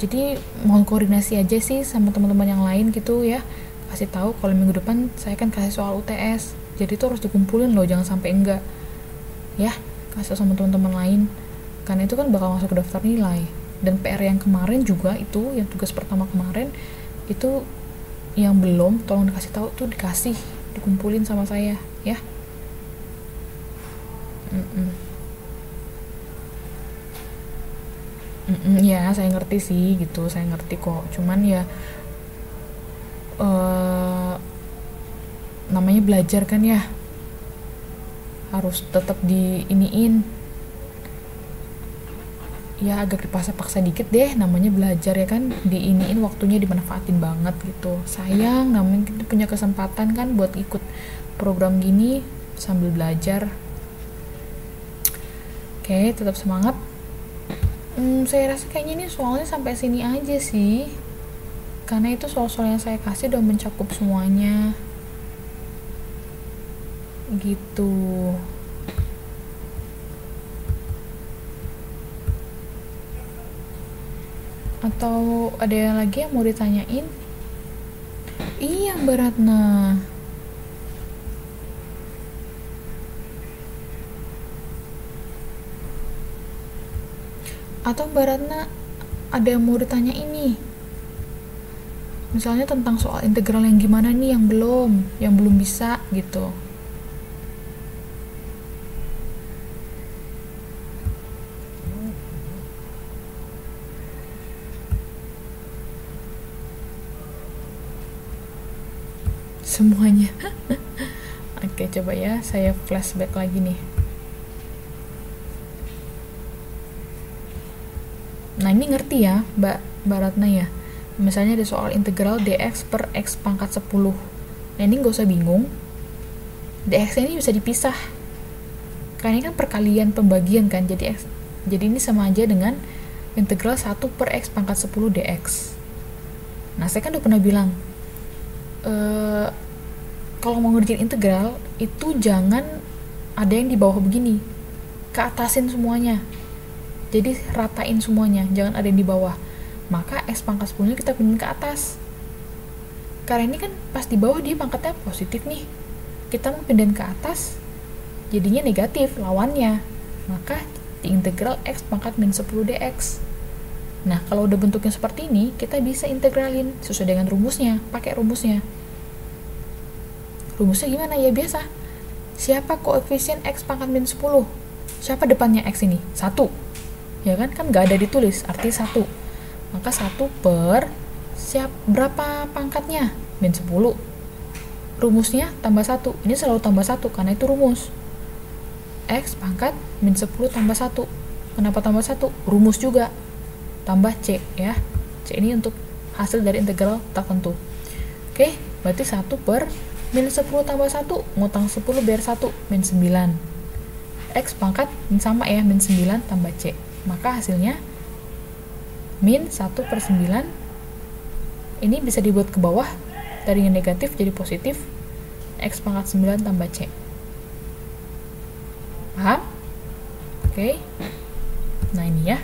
Jadi mohon koordinasi aja sih sama teman-teman yang lain gitu ya, kasih tahu kalau minggu depan saya kan kasih soal UTS, jadi itu harus dikumpulin loh, jangan sampai enggak ya. Kasih sama teman-teman lain, karena itu kan bakal masuk ke daftar nilai. Dan PR yang kemarin juga, itu yang tugas pertama kemarin itu yang belum, tolong dikasih tahu tuh, dikumpulin sama saya ya. Ya saya ngerti sih gitu, saya ngerti kok, cuman ya namanya belajar kan ya, harus tetap diiniin ya, agak dipaksa-paksa dikit deh, namanya belajar ya kan, diiniin waktunya, dimanfaatin banget gitu. Sayang, namanya kita punya kesempatan kan buat ikut program gini sambil belajar. Oke, tetap semangat. Saya rasa kayaknya ini soalnya sampai sini aja sih, karena itu soal-soal yang saya kasih udah mencakup semuanya gitu. Atau ada yang lagi yang mau ditanyain? Iya Mbak Ratna. Atau Mbak Ratna ada yang mau ditanya ini, misalnya tentang soal integral yang gimana nih, yang belum bisa gitu. Semuanya. Oke, coba ya saya flashback lagi nih. Nah ini ngerti ya Mbak Ratna ya. Misalnya ada soal integral dx per x pangkat 10. Nah ini gak usah bingung, dx ini bisa dipisah karena ini kan perkalian pembagian kan, jadi ini sama aja dengan integral 1 per x pangkat 10 dx. Nah saya kan udah pernah bilang kalau mau ngerjain integral itu jangan ada yang di bawah begini, keatasin semuanya, jadi ratain semuanya, jangan ada yang di bawah. Maka x pangkat 10 kita pindahin ke atas, karena ini kan pas di bawah dia pangkatnya positif nih, kita mau pindahin ke atas jadinya negatif lawannya, maka diintegral x pangkat min 10 dx. Nah kalau udah bentuknya seperti ini, kita bisa integralin sesuai dengan rumusnya, pakai rumusnya. Rumusnya gimana ya? Biasa, siapa koefisien x pangkat min 10, siapa depannya x ini? 1 ya kan nggak ada ditulis, artinya 1, maka 1 per berapa pangkatnya? Min 10. Rumusnya tambah 1, ini selalu tambah 1 karena itu rumus. X pangkat min 10 tambah 1. Kenapa tambah 1? Rumus juga. Tambah C ya. C ini untuk hasil dari integral tertentu. Oke, berarti 1 per min 10 tambah 1, ngutang 10 biar 1, min 9. X pangkat sama ya, min 9 tambah C. Maka hasilnya min 1 per 9. Ini bisa dibuat ke bawah, dari yang negatif jadi positif. X pangkat 9 tambah C. Paham? Oke. Nah ini ya,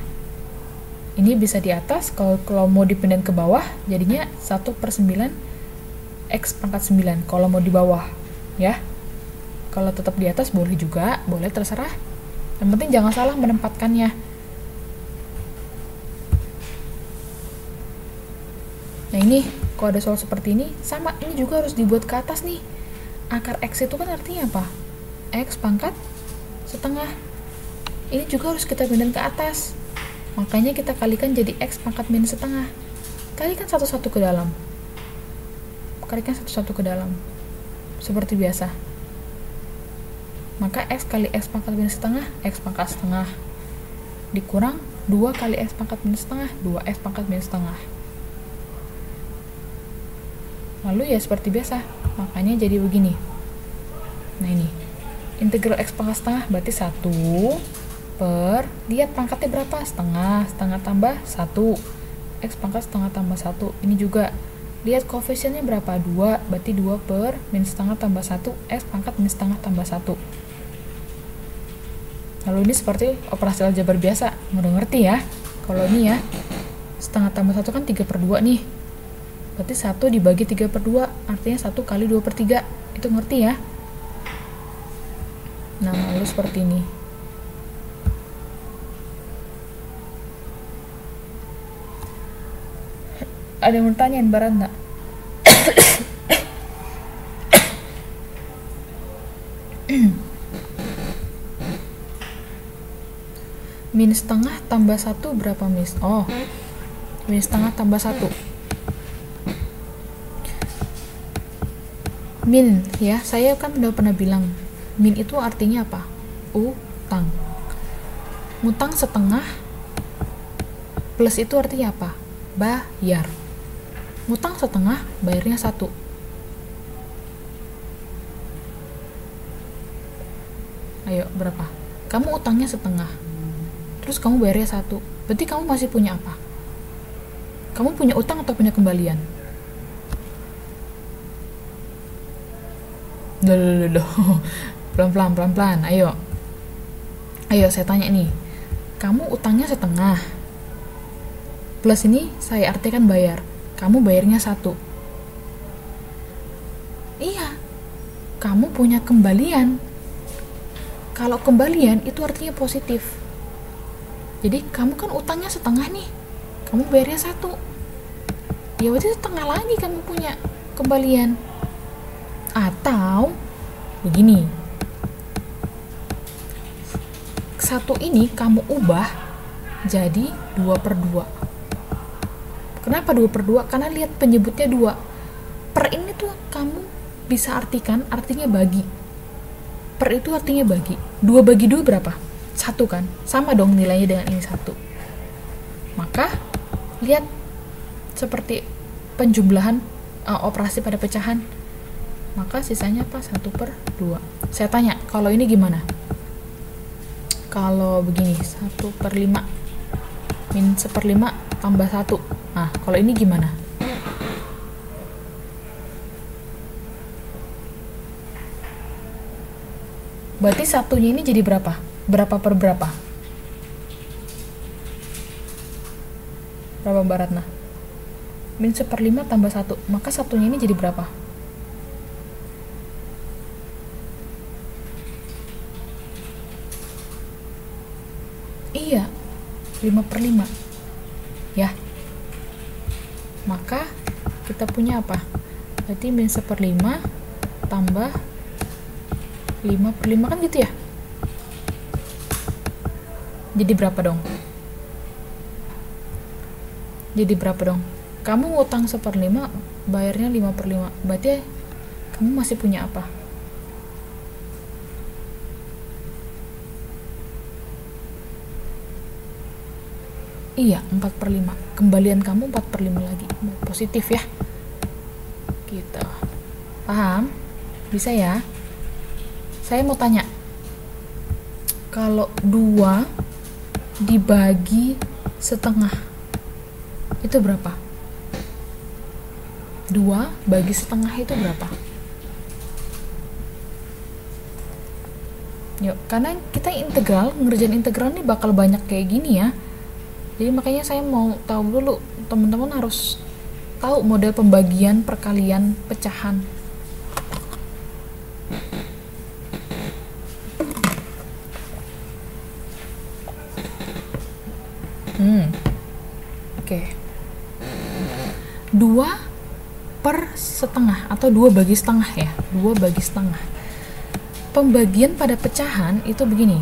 ini bisa di atas, kalau mau dipindahin ke bawah jadinya 1 per 9 x pangkat 9 kalau mau di bawah ya. Kalau tetap di atas boleh juga, boleh, terserah, yang penting jangan salah menempatkannya. Nah ini kalau ada soal seperti ini sama, ini juga harus dibuat ke atas nih. Akar x itu kan artinya apa? X pangkat setengah. Ini juga harus kita pindahin ke atas, makanya kita kalikan jadi x pangkat min setengah. Kalikan satu-satu ke dalam, seperti biasa. Maka x kali x pangkat min setengah, x pangkat setengah, dikurang 2 kali x pangkat min setengah, 2x pangkat min setengah. Lalu ya seperti biasa, makanya jadi begini. Nah ini integral x pangkat setengah berarti 1 per, lihat pangkatnya berapa, setengah, setengah tambah 1, x pangkat setengah tambah 1. Ini juga lihat koefisiennya berapa, 2, berarti 2 per min setengah tambah 1, x pangkat min setengah tambah 1. Lalu ini seperti operasi aljabar biasa, udah ngerti ya. Kalau ini ya, setengah tambah 1 kan 3 per 2 nih, berarti 1 dibagi 3 per 2, artinya 1 kali 2 per 3, itu ngerti ya. Nah, lalu seperti ini. Ada yang mau tanyain Barat nggak? Min setengah tambah 1 berapa, Miss? Oh, min setengah tambah 1. Min, ya, saya kan udah pernah bilang, min itu artinya apa? Utang. Ngutang setengah plus itu artinya apa? Bayar. Ngutang setengah, bayarnya 1. Ayo, berapa? Kamu utangnya setengah, terus kamu bayarnya 1, berarti kamu masih punya apa? Kamu punya utang atau punya kembalian? Pelan-pelan, ayo, saya tanya nih, kamu utangnya setengah, plus ini saya artikan bayar, kamu bayarnya 1. Iya, kamu punya kembalian. Kalau kembalian itu artinya positif. Jadi kamu kan utangnya setengah nih, kamu bayarnya 1, ya berarti setengah lagi kamu punya kembalian. Atau begini, 1 ini kamu ubah jadi 2 per 2. Kenapa 2 per 2? Karena lihat penyebutnya 2. Per ini tuh kamu bisa artikan artinya bagi. Per itu artinya bagi. 2 bagi 2 berapa? 1 kan? Sama dong nilainya dengan ini 1. Maka lihat seperti penjumlahan operasi pada pecahan. Maka sisanya apa? 1/2. Saya tanya, kalau ini gimana? Kalau begini, 1/5 min 1/5 tambah 1. Nah, kalau ini gimana? Berarti satunya ini jadi berapa? Berapa per berapa? Berapa Mbak Ratna? Min 1/5 tambah 1. Maka satunya ini jadi berapa? Iya, 5/5. Ya. Maka kita punya apa? Berarti min 1/5 tambah 5/5 kan gitu ya? Jadi berapa dong? Jadi berapa dong? Kamu ngutang 1/5, bayarnya 5/5. Berarti kamu masih punya apa? Iya, 4/5. Kembalian kamu 4/5 lagi. Positif ya? Gitu. Paham? Bisa ya? Saya mau tanya, kalau 2 dibagi setengah, itu berapa? 2 bagi setengah itu berapa? Yuk, karena kita ngerjain integral nih bakal banyak kayak gini ya. Jadi makanya saya mau tahu dulu, teman-teman harus tahu model pembagian, perkalian, pecahan. Oke. 2 per setengah atau 2 bagi setengah ya. 2 bagi setengah. Pembagian pada pecahan itu begini.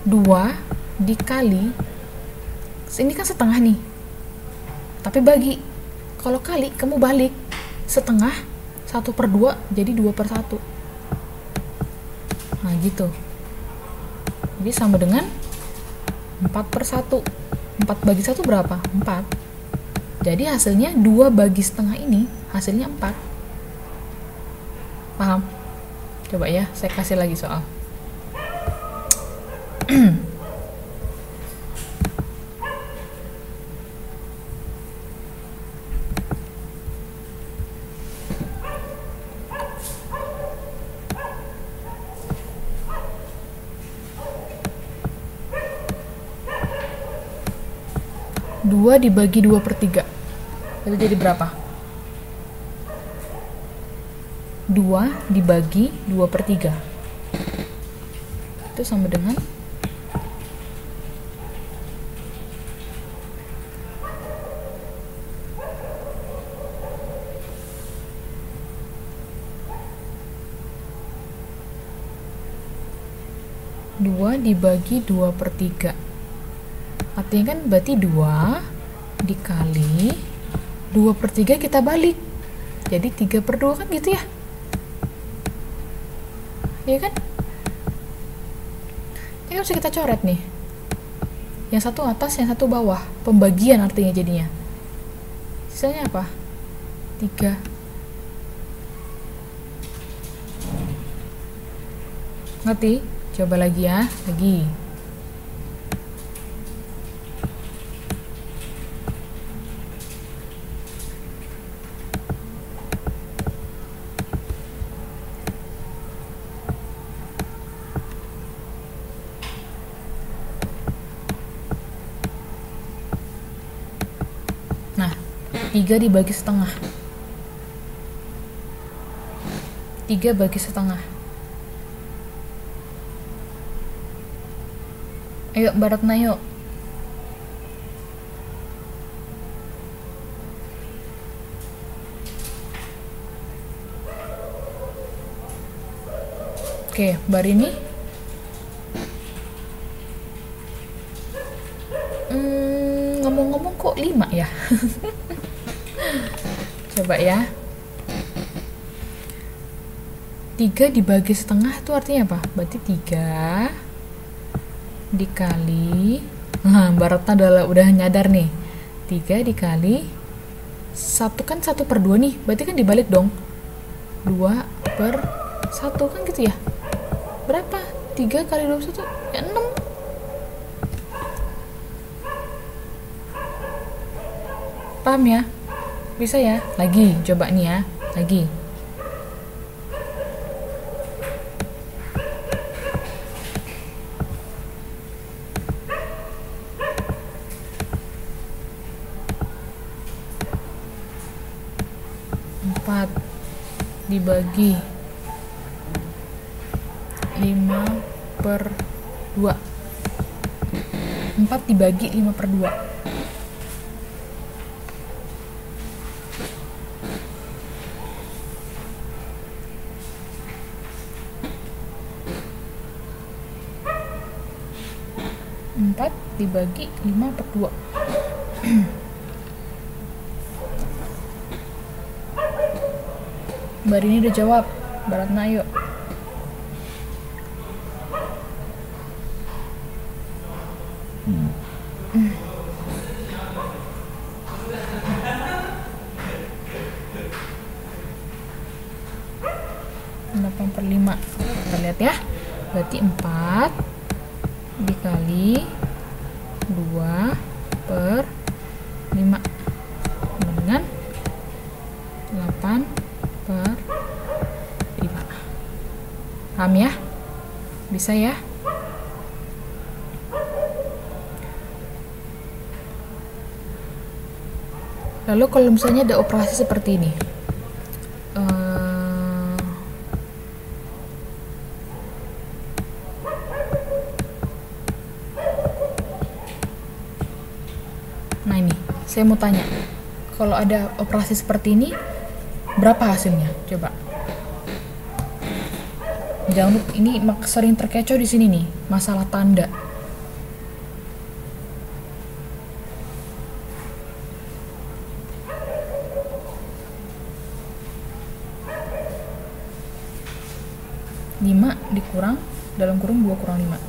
2 dikali, ini kan setengah nih. Tapi bagi. Kalau kali, kamu balik. Setengah, 1/2 jadi 2/1. Nah gitu. Jadi sama dengan 4/1. 4 bagi 1 berapa? 4. Jadi hasilnya 2 bagi setengah ini hasilnya 4. Paham? Coba ya, saya kasih lagi soal. 2 dibagi 2/3 itu jadi berapa? 2 dibagi 2/3 itu sama dengan 2 dibagi 2/3. Artinya kan berarti 2 dikali 2/3 kita balik. Jadi 3/2 kan gitu ya? Iya kan? Ini harus kita coret nih. Yang satu atas, yang satu bawah. Pembagian artinya jadinya. Sisanya apa? 3. Ngerti? Coba lagi ya. Lagi. Nah, 3 dibagi setengah. 3 bagi setengah. Ayo Mbak Ratna yuk. Oke, Mbak Rini. Ngomong-ngomong kok 5 ya? Coba ya. 3 dibagi setengah itu artinya apa? Berarti 3 dikali Nah, Mbak Ratna udah nyadar nih. 3 dikali 1 kan 1/2 nih, berarti kan dibalik dong. 2/1 kan gitu ya. Berapa? 3 kali 21 ya 6. Paham ya? Bisa ya? Lagi, coba nih ya. Lagi. Dibagi 5/2. 4 dibagi 5/2. Empat dibagi 5/2. Mbak Rini udah jawab. Mbak Ratna ayo. Delapan per 5. Kita lihat ya. Berarti 4 dikali 2/5 dengan 8/5. Paham ya? Bisa ya? Lalu kalau misalnya ada operasi seperti ini, nah ini saya mau tanya, kalau ada operasi seperti ini berapa hasilnya? Coba. Jangan lupa, ini sering terkecoh di sini nih, masalah tanda. Lima dikurang dalam kurung 2 kurang 5.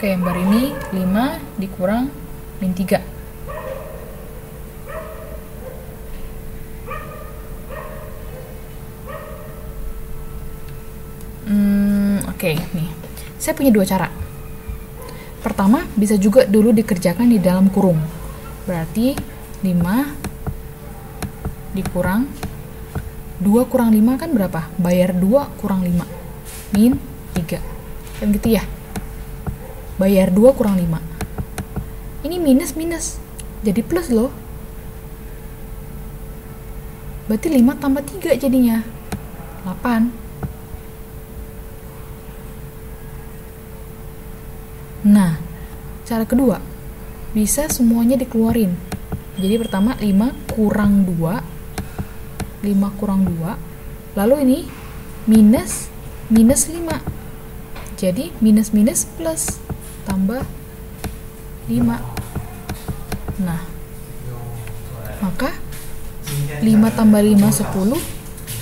Oke, Mbak Rini 5 dikurang min 3. Oke, nih. Saya punya 2 cara. Pertama, bisa juga dulu dikerjakan di dalam kurung. Berarti 5 dikurang 2 kurang 5 kan berapa? Bayar 2 kurang 5 min 3. Kan gitu ya? Bayar 2 kurang 5. Ini minus, jadi plus loh. Berarti 5 tambah 3 jadinya 8. Nah, cara kedua, bisa semuanya dikeluarin. Jadi pertama 5 kurang 2, lalu ini minus 5. Jadi minus plus tambah 5. Nah, maka 5 tambah 5 10,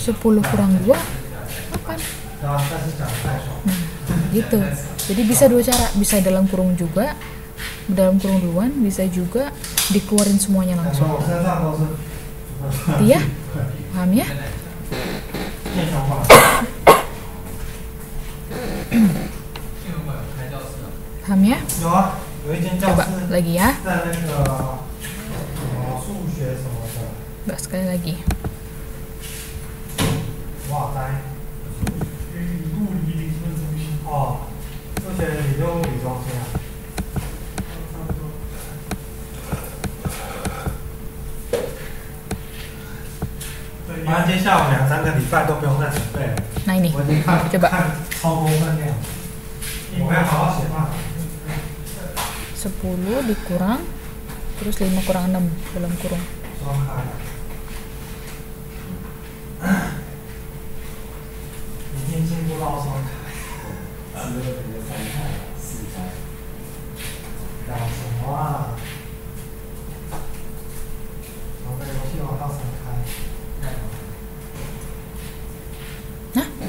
10 kurang 2 8. Nah, gitu. Jadi bisa 2 cara, bisa dalam kurung juga, dalam kurung duluan, bisa juga dikeluarin semuanya langsung. Iya? Paham ya? Paham ya? Coba lagi ya. Coba sekali lagi. Nah ini, coba. 10 dikurang terus 5 kurang 6 dalam kurung. Nah,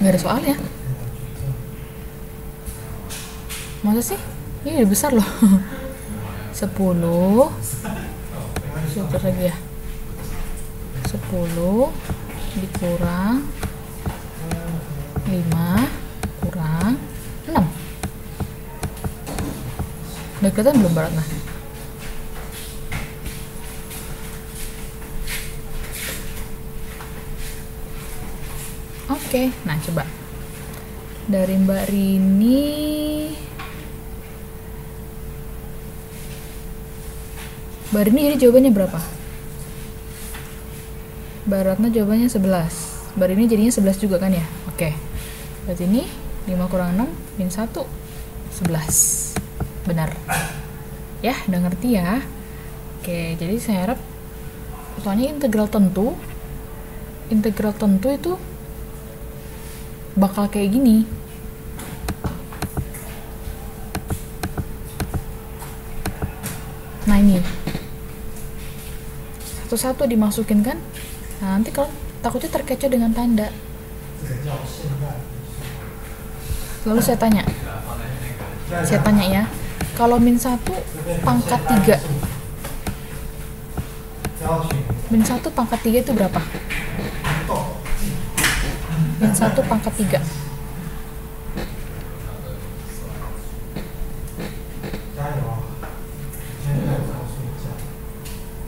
nggak ada soalnya. Masa sih? Ini udah besar loh. 10 terus lagi ya, 10 dikurang 5 kurang 6. Udah kelihatan belum baratnya? Oke, nah coba dari Mbak Rini. Mbak Rini jadi jawabannya berapa? Mbak Ratna jawabannya 11. Mbak Rini jadinya 11 juga kan ya? Oke. Berarti ini 5 kurang 6 min 1 11. Benar. Ya, udah ngerti ya. Oke, jadi saya harap soalnya integral tentu itu bakal kayak gini. Nah ini satu-satu dimasukin kan, nah nanti kalau takutnya terkecoh dengan tanda. Lalu saya tanya ya, kalau min 1 pangkat 3, min 1 pangkat 3 itu berapa? Min 1 pangkat 3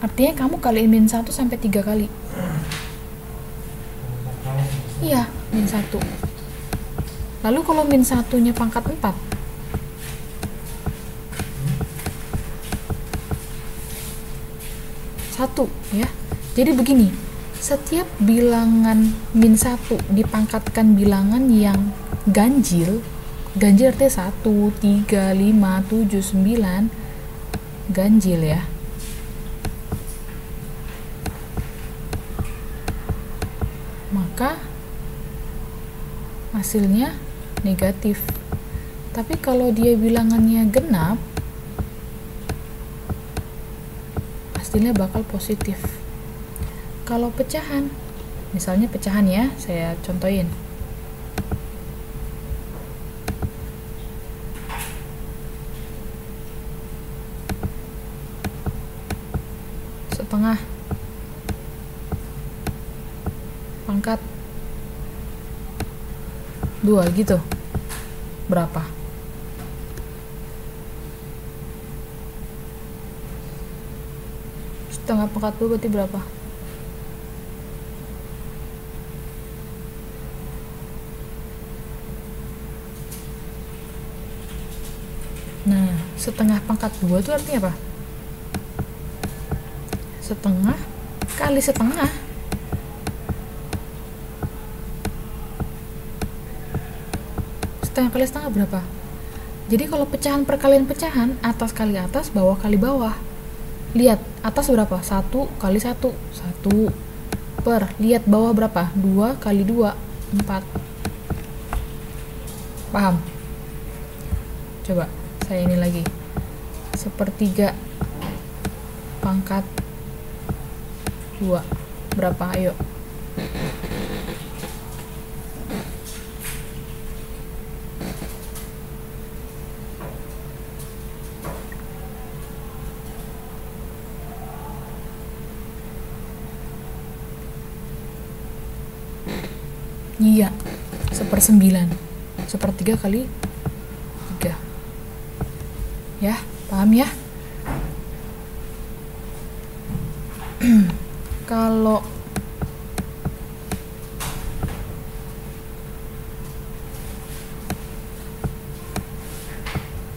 artinya kamu kaliin min 1 sampai 3 kali. Iya, min 1. Lalu kalau min 1 nya pangkat 4, satu ya. Jadi begini, setiap bilangan min 1 dipangkatkan bilangan yang ganjil artinya 1, 3, 5, 7, 9 ganjil ya. Maka hasilnya negatif. Tapi kalau dia bilangannya genap, hasilnya bakal positif. Kalau pecahan, misalnya pecahan ya, saya contohin. Setengah pangkat 2 gitu. Berapa? Setengah pangkat 2 berarti berapa? Nah, setengah pangkat 2 itu artinya apa? Setengah kali setengah. Setengah kali setengah berapa? Jadi kalau pecahan perkalian pecahan, atas kali atas, bawah kali bawah. Lihat, atas berapa? 1 kali 1 1 per, lihat bawah berapa? 2 kali 2 4. Paham? Coba saya ini lagi, 1/3 pangkat 2 berapa? Ayo. Iya, 1/9. 1/3 kali 3. Ya, paham ya? Kalau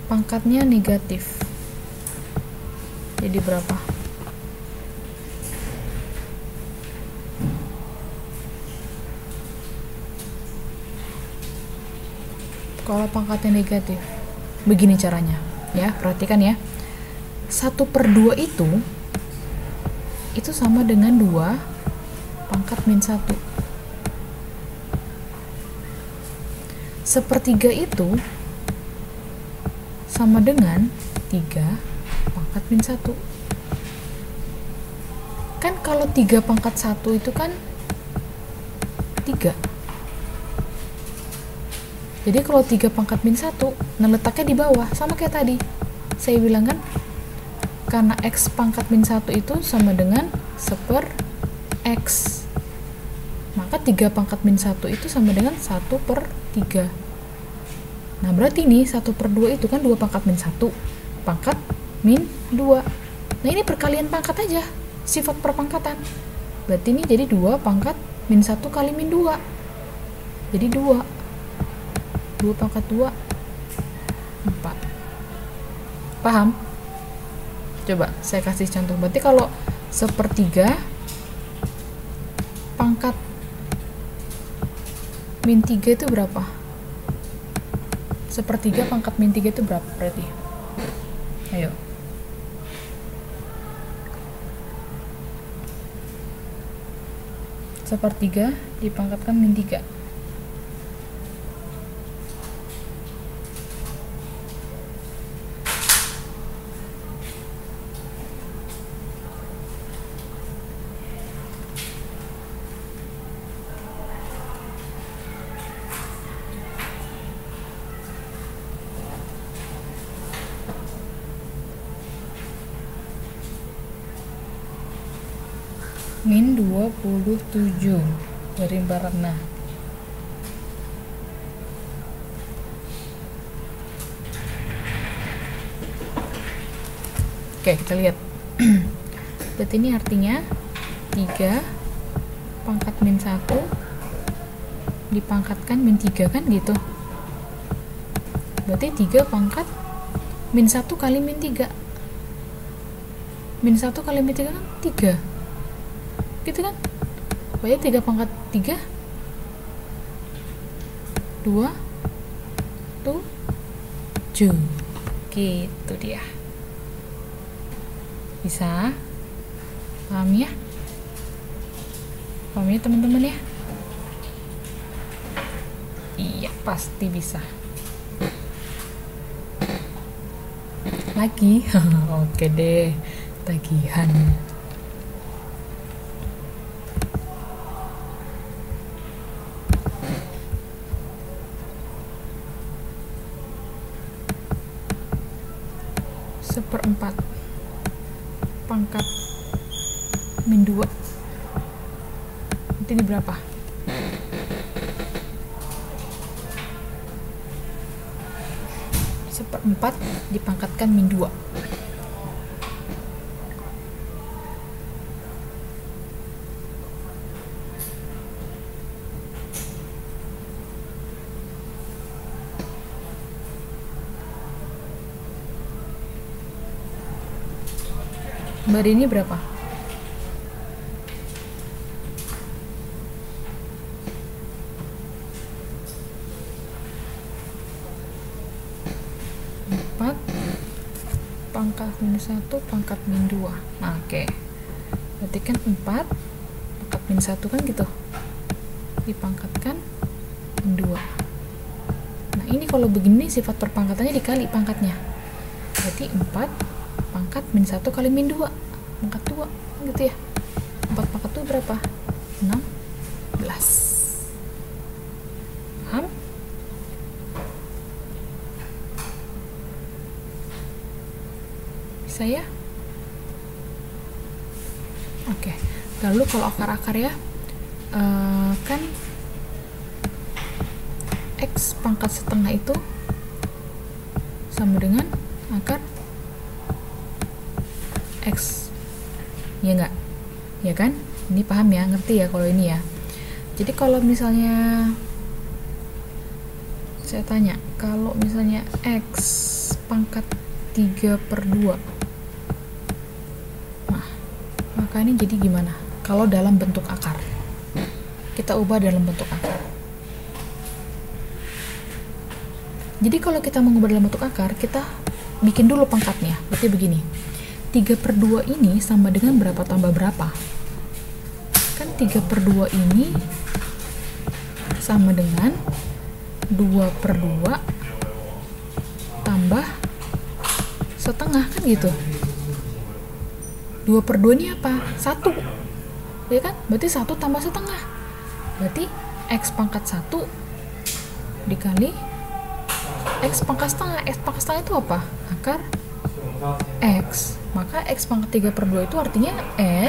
pangkatnya negatif, jadi berapa? Kalau pangkatnya negatif, begini caranya ya, perhatikan ya. 1/2 itu sama dengan 2 pangkat min 1. 1/3 itu sama dengan 3 pangkat min 1. Kan kalau 3 pangkat 1 itu kan 3. Jadi kalau 3 pangkat min 1, nah letaknya di bawah, sama kayak tadi. Saya bilang kan, karena X pangkat min 1 itu sama dengan 1/X. Maka 3 pangkat min 1 itu sama dengan 1/3. Nah berarti ini 1/2 itu kan 2 pangkat min 1 pangkat min 2. Nah ini perkalian pangkat aja, sifat perpangkatan. Berarti ini jadi 2 pangkat min 1 kali min 2. Jadi 2 pangkat 2 4. Paham? Coba saya kasih contoh. Berarti kalau 1/3 pangkat min 3 itu berapa? 1/3 pangkat min 3 itu berapa berarti? Ayo. Sepertiga dipangkatkan min 3. Min 27 dari Mbak Ratna. Oke, kita lihat. Berarti ini artinya 3 pangkat min 1 dipangkatkan min 3 kan gitu. Berarti 3 pangkat min 1 kali min 3. Min 1 kali min 3 kan 3. Gitu kan? Berarti 3 pangkat 3 2 7. Gitu dia. Bisa? Paham ya? Paham ya teman-teman ya? Iya, pasti bisa. Lagi? Oke deh, tagihan. Seperempat pangkat min 2 nanti ini berapa? Seperempat dipangkatkan min 2. Mbak ini berapa? Empat pangkat min 1 pangkat min 2. Nah, oke. Berarti kan 4 pangkat min 1 kan gitu. Dipangkatkan min 2. Nah, ini kalau begini sifat perpangkatannya dikali pangkatnya. Berarti 4 pangkat min 1 kali min 2 pangkat 2 gitu ya. 4 pangkat 2 berapa? 16. Paham? Bisa ya? Oke. Lalu kalau akar-akar ya, kan X pangkat setengah itu sama dengan akar X, ya enggak? Ya kan? Ini paham ya, ngerti ya kalau ini ya. Jadi kalau misalnya saya tanya, kalau misalnya X pangkat 3/2, nah, maka ini jadi gimana? Kalau dalam bentuk akar, kita ubah dalam bentuk akar. Jadi kalau kita mengubah dalam bentuk akar, kita bikin dulu pangkatnya. Berarti begini, 3/2 ini sama dengan berapa tambah berapa? Kan 3/2 ini sama dengan 2/2 tambah setengah kan gitu. 2 per 2 ini apa? 1, ya kan? Berarti 1 tambah setengah, berarti X pangkat 1 dikali X pangkat setengah. X pangkat setengah itu apa? Akar X. Maka X pangkat 3 per 2 itu artinya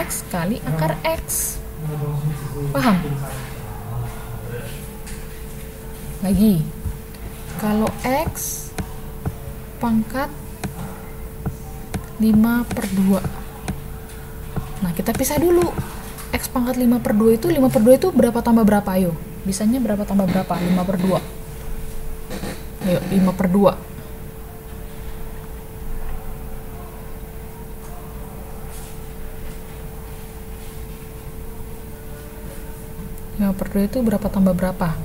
X kali akar X. Paham? Lagi, kalau X pangkat 5 per 2, nah kita pisah dulu. X pangkat 5 per 2 itu, 5 per 2 itu berapa tambah berapa? Ayo, bisanya berapa tambah berapa? 5 per 2. Ayo, 5 per 2. 5 per 2 itu berapa tambah berapa?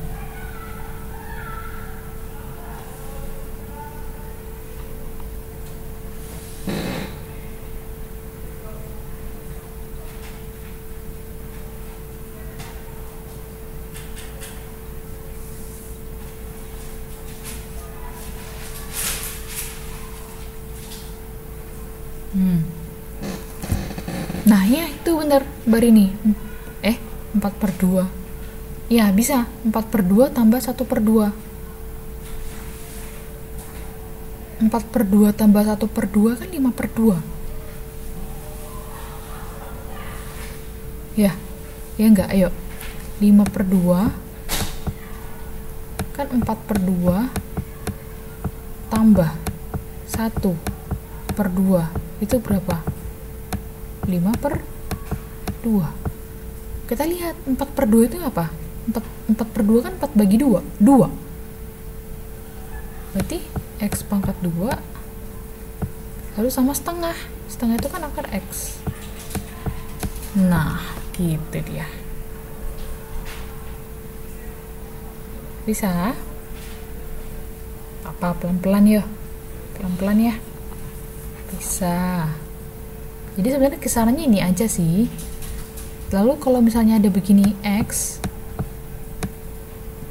Nah ya itu bener Mbak Rini. 4 per 2. Ya bisa, 4 per 2 tambah 1 per 2. 4 per 2 tambah 1 per 2 kan 5 per 2. Ya enggak, ayo. 5 per 2 kan 4 per 2 tambah 1 per 2 itu berapa? 5 per 2. Kita lihat 4 per 2 itu apa? 4 per 2 kan 4 bagi 2 berarti X pangkat 2 lalu sama setengah. Setengah itu kan akar X. Nah gitu dia. Bisa? Apa pelan-pelan ya? Pelan-pelan ya. Bisa. Jadi sebenarnya kisarannya ini aja sih. Lalu kalau misalnya ada begini X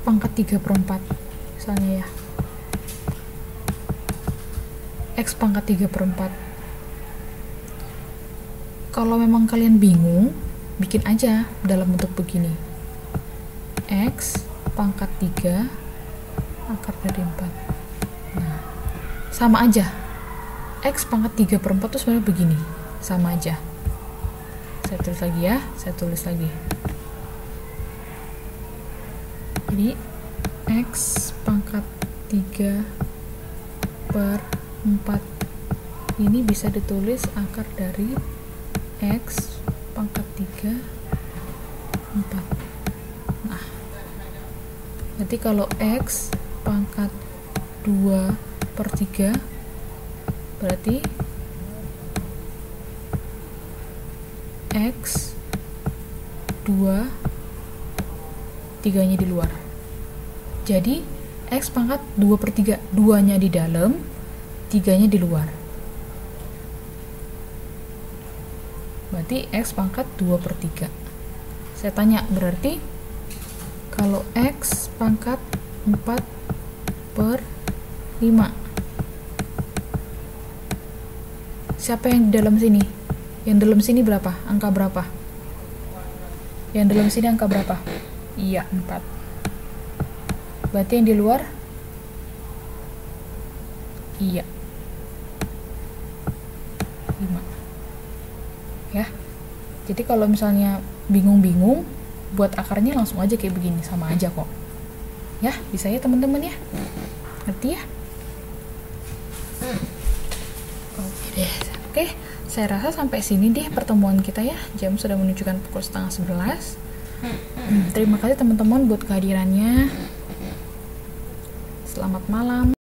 pangkat 3 per 4 misalnya ya, X pangkat 3 per 4, kalau memang kalian bingung bikin aja dalam bentuk begini, X pangkat 3 akar dari 4. Nah sama aja, X pangkat 3 per 4 itu sebenarnya begini, sama aja. Saya tulis lagi ya, saya tulis lagi. Jadi X pangkat 3 per 4 ini bisa ditulis akar dari X pangkat 3 4. Nah berarti kalau X pangkat 2 per 3 berarti X 2 3 nya di luar. Jadi X pangkat 2 per 3, 2 nya di dalam, 3 nya di luar. Berarti X pangkat 2 per 3. Saya tanya, berarti kalau X pangkat 4 per 5, siapa yang di dalam sini? Yang dalam sini berapa? Angka berapa? Yang dalam sini angka berapa? Iya, 4. Berarti yang di luar? Iya, 5. Ya. Jadi kalau misalnya bingung-bingung, buat akarnya langsung aja kayak begini, sama aja kok. Ya, bisa ya teman-teman ya? Ngerti ya? Oke deh. Oke, saya rasa sampai sini deh pertemuan kita ya. Jam sudah menunjukkan pukul 10:30. Terima kasih teman-teman buat kehadirannya. Selamat malam.